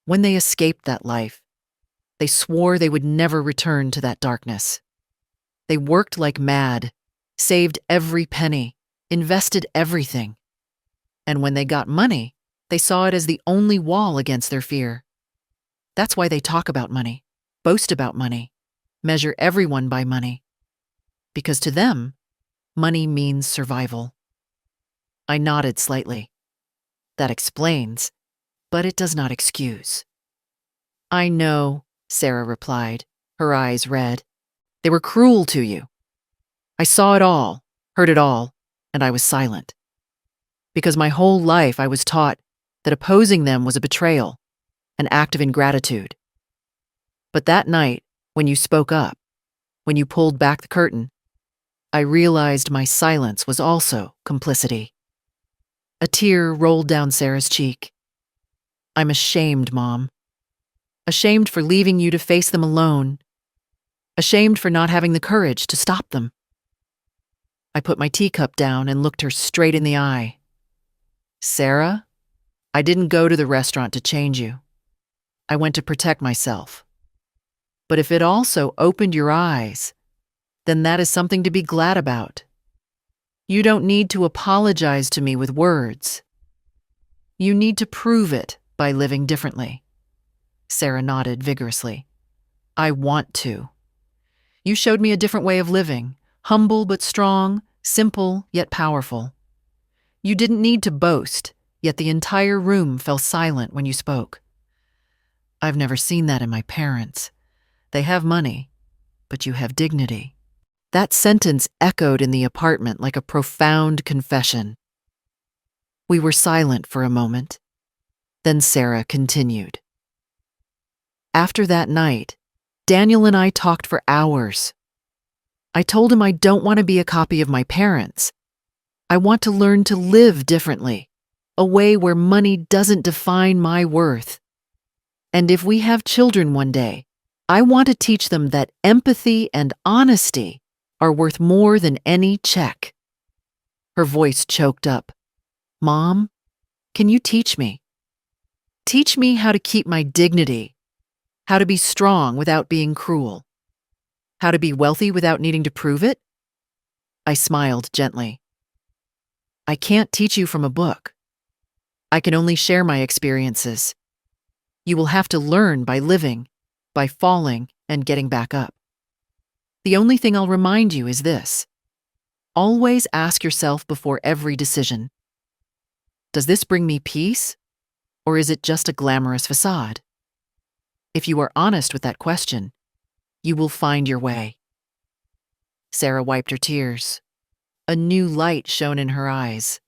"When they escaped that life, they swore they would never return to that darkness. They worked like mad, saved every penny, invested everything. And when they got money, they saw it as the only wall against their fear. That's why they talk about money, boast about money, measure everyone by money. Because to them, money means survival." I nodded slightly. "That explains, but it does not excuse." "I know," Sarah replied, her eyes red. "They were cruel to you. I saw it all, heard it all, and I was silent. Because my whole life I was taught that opposing them was a betrayal, an act of ingratitude. But that night, when you spoke up, when you pulled back the curtain, I realized my silence was also complicity." A tear rolled down Sarah's cheek. "I'm ashamed, Mom. Ashamed for leaving you to face them alone. Ashamed for not having the courage to stop them." I put my teacup down and looked her straight in the eye. "Sarah, I didn't go to the restaurant to change you. I went to protect myself. But if it also opened your eyes, then that is something to be glad about. You don't need to apologize to me with words. You need to prove it by living differently." Sarah nodded vigorously. "I want to. You showed me a different way of living, humble but strong, simple yet powerful. You didn't need to boast, yet the entire room fell silent when you spoke. I've never seen that in my parents. They have money, but you have dignity." That sentence echoed in the apartment like a profound confession. We were silent for a moment. Then Sarah continued. "After that night, Daniel and I talked for hours. I told him I don't want to be a copy of my parents. I want to learn to live differently, a way where money doesn't define my worth. And if we have children one day, I want to teach them that empathy and honesty are worth more than any check." Her voice choked up. "Mom, can you teach me? Teach me how to keep my dignity, how to be strong without being cruel, how to be wealthy without needing to prove it?" I smiled gently. "I can't teach you from a book. I can only share my experiences. You will have to learn by living, by falling and getting back up. The only thing I'll remind you is this. Always ask yourself before every decision, does this bring me peace, or is it just a glamorous facade? If you are honest with that question, you will find your way." Sarah wiped her tears. A new light shone in her eyes.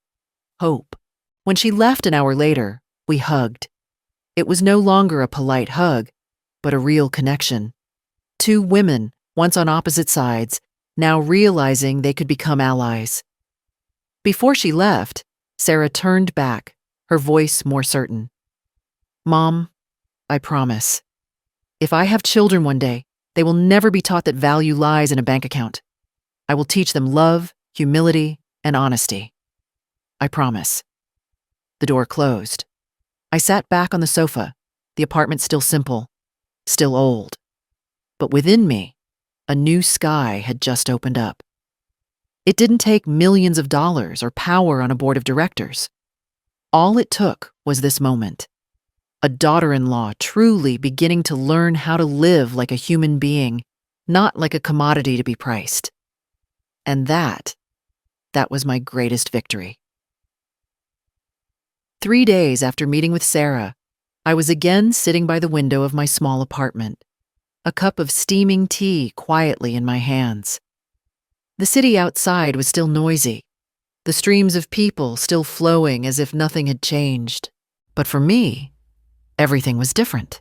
Hope. When she left an hour later, we hugged. It was no longer a polite hug, but a real connection. Two women, once on opposite sides, now realizing they could become allies. Before she left, Sarah turned back, her voice more certain. "Mom, I promise. If I have children one day, they will never be taught that value lies in a bank account. I will teach them love, humility, and honesty. I promise." The door closed. I sat back on the sofa, the apartment still simple, still old. But within me, a new sky had just opened up. It didn't take millions of dollars or power on a board of directors. All it took was this moment. A daughter-in-law truly beginning to learn how to live like a human being, not like a commodity to be priced. And that was my greatest victory. 3 days after meeting with Sarah, I was again sitting by the window of my small apartment, a cup of steaming tea quietly in my hands. The city outside was still noisy, the streams of people still flowing as if nothing had changed. But for me, everything was different.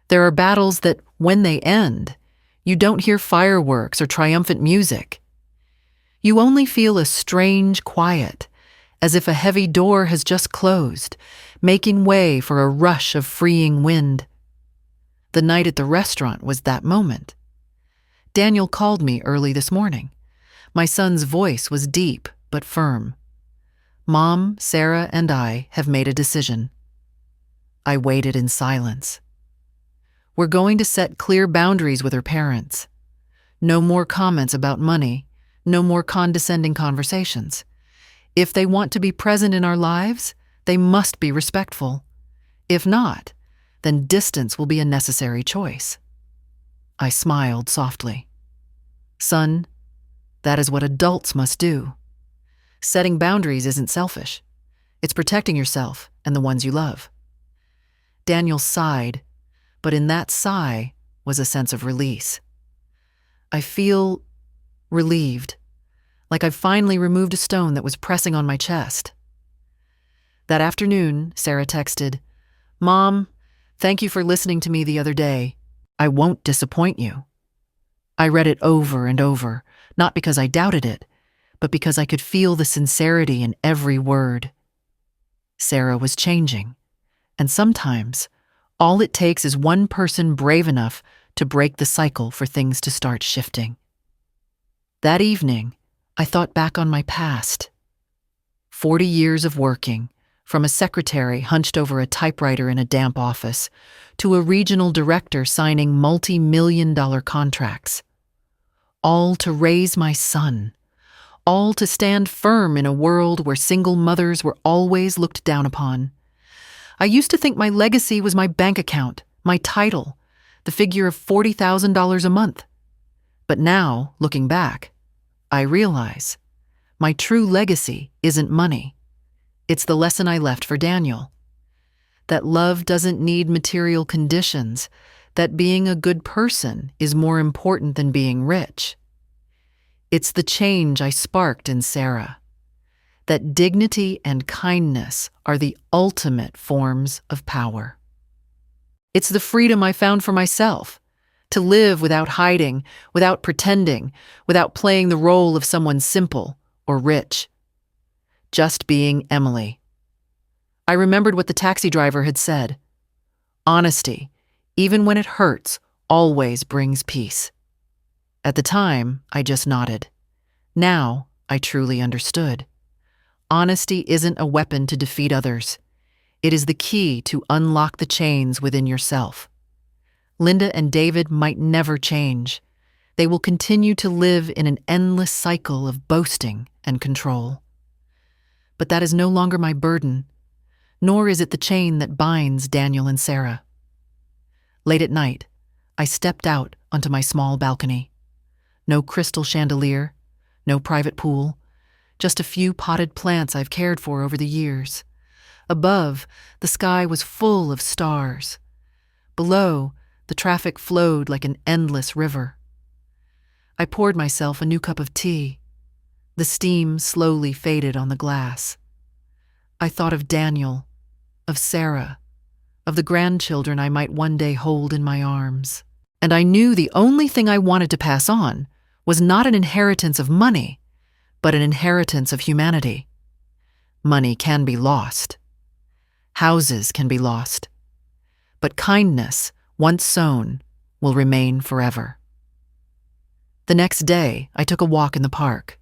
There are battles that, when they end, you don't hear fireworks or triumphant music. You only feel a strange quiet, as if a heavy door has just closed, making way for a rush of freeing wind. The night at the restaurant was that moment. Daniel called me early this morning. My son's voice was deep but firm. Mom, Sarah, and I have made a decision. I waited in silence. We're going to set clear boundaries with her parents. No more comments about money, no more condescending conversations. If they want to be present in our lives, they must be respectful. If not, then distance will be a necessary choice. I smiled softly. Son, that is what adults must do. Setting boundaries isn't selfish. It's protecting yourself and the ones you love. Daniel sighed, but in that sigh was a sense of release. I feel relieved, like I've finally removed a stone that was pressing on my chest. That afternoon, Sarah texted, "Mom, thank you for listening to me the other day. I won't disappoint you." I read it over and over, not because I doubted it, but because I could feel the sincerity in every word. Sarah was changing, and sometimes all it takes is one person brave enough to break the cycle for things to start shifting. That evening, I thought back on my past. 40 years of working, from a secretary hunched over a typewriter in a damp office to a regional director signing multi-million-dollar contracts. All to raise my son. All to stand firm in a world where single mothers were always looked down upon. I used to think my legacy was my bank account, my title, the figure of $40,000 a month. But now, looking back, I realize my true legacy isn't money. It's the lesson I left for Daniel. That love doesn't need material conditions, that being a good person is more important than being rich. It's the change I sparked in Sarah. That dignity and kindness are the ultimate forms of power. It's the freedom I found for myself, to live without hiding, without pretending, without playing the role of someone simple or rich. Just being Emily. I remembered what the taxi driver had said. Honesty, even when it hurts, always brings peace. At the time, I just nodded. Now, I truly understood. Honesty isn't a weapon to defeat others. It is the key to unlock the chains within yourself. Linda and David might never change. They will continue to live in an endless cycle of boasting and control. But that is no longer my burden, nor is it the chain that binds Daniel and Sarah. Late at night, I stepped out onto my small balcony. No crystal chandelier, no private pool, just a few potted plants I've cared for over the years. Above, the sky was full of stars. Below, the traffic flowed like an endless river. I poured myself a new cup of tea. The steam slowly faded on the glass. I thought of Daniel, of Sarah, of the grandchildren I might one day hold in my arms. And I knew the only thing I wanted to pass on was not an inheritance of money, but an inheritance of humanity. Money can be lost. Houses can be lost. But kindness, once sown, will remain forever. The next day, I took a walk in the park.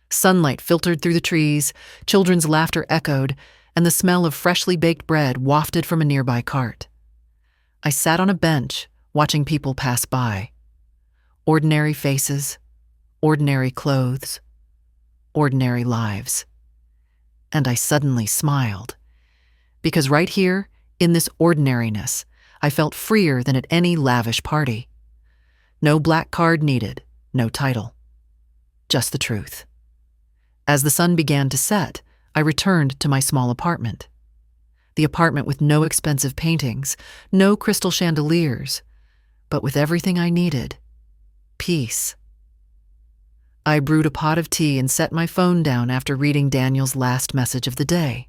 Sunlight filtered through the trees, children's laughter echoed, and the smell of freshly baked bread wafted from a nearby cart. I sat on a bench, watching people pass by. Ordinary faces, ordinary clothes, ordinary lives. And I suddenly smiled. Because right here, in this ordinariness, I felt freer than at any lavish party. No black card needed, no title. Just the truth. As the sun began to set, I returned to my small apartment. The apartment with no expensive paintings, no crystal chandeliers, but with everything I needed: peace. I brewed a pot of tea and set my phone down after reading Daniel's last message of the day.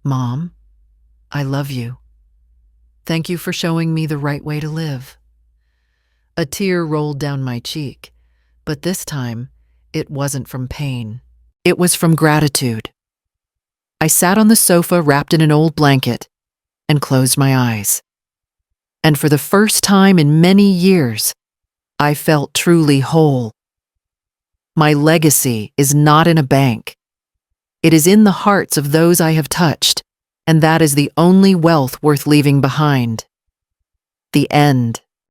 Mom, I love you. Thank you for showing me the right way to live. A tear rolled down my cheek, but this time it wasn't from pain. It was from gratitude. I sat on the sofa wrapped in an old blanket and closed my eyes. And for the first time in many years, I felt truly whole. My legacy is not in a bank. It is in the hearts of those I have touched, and that is the only wealth worth leaving behind. The end.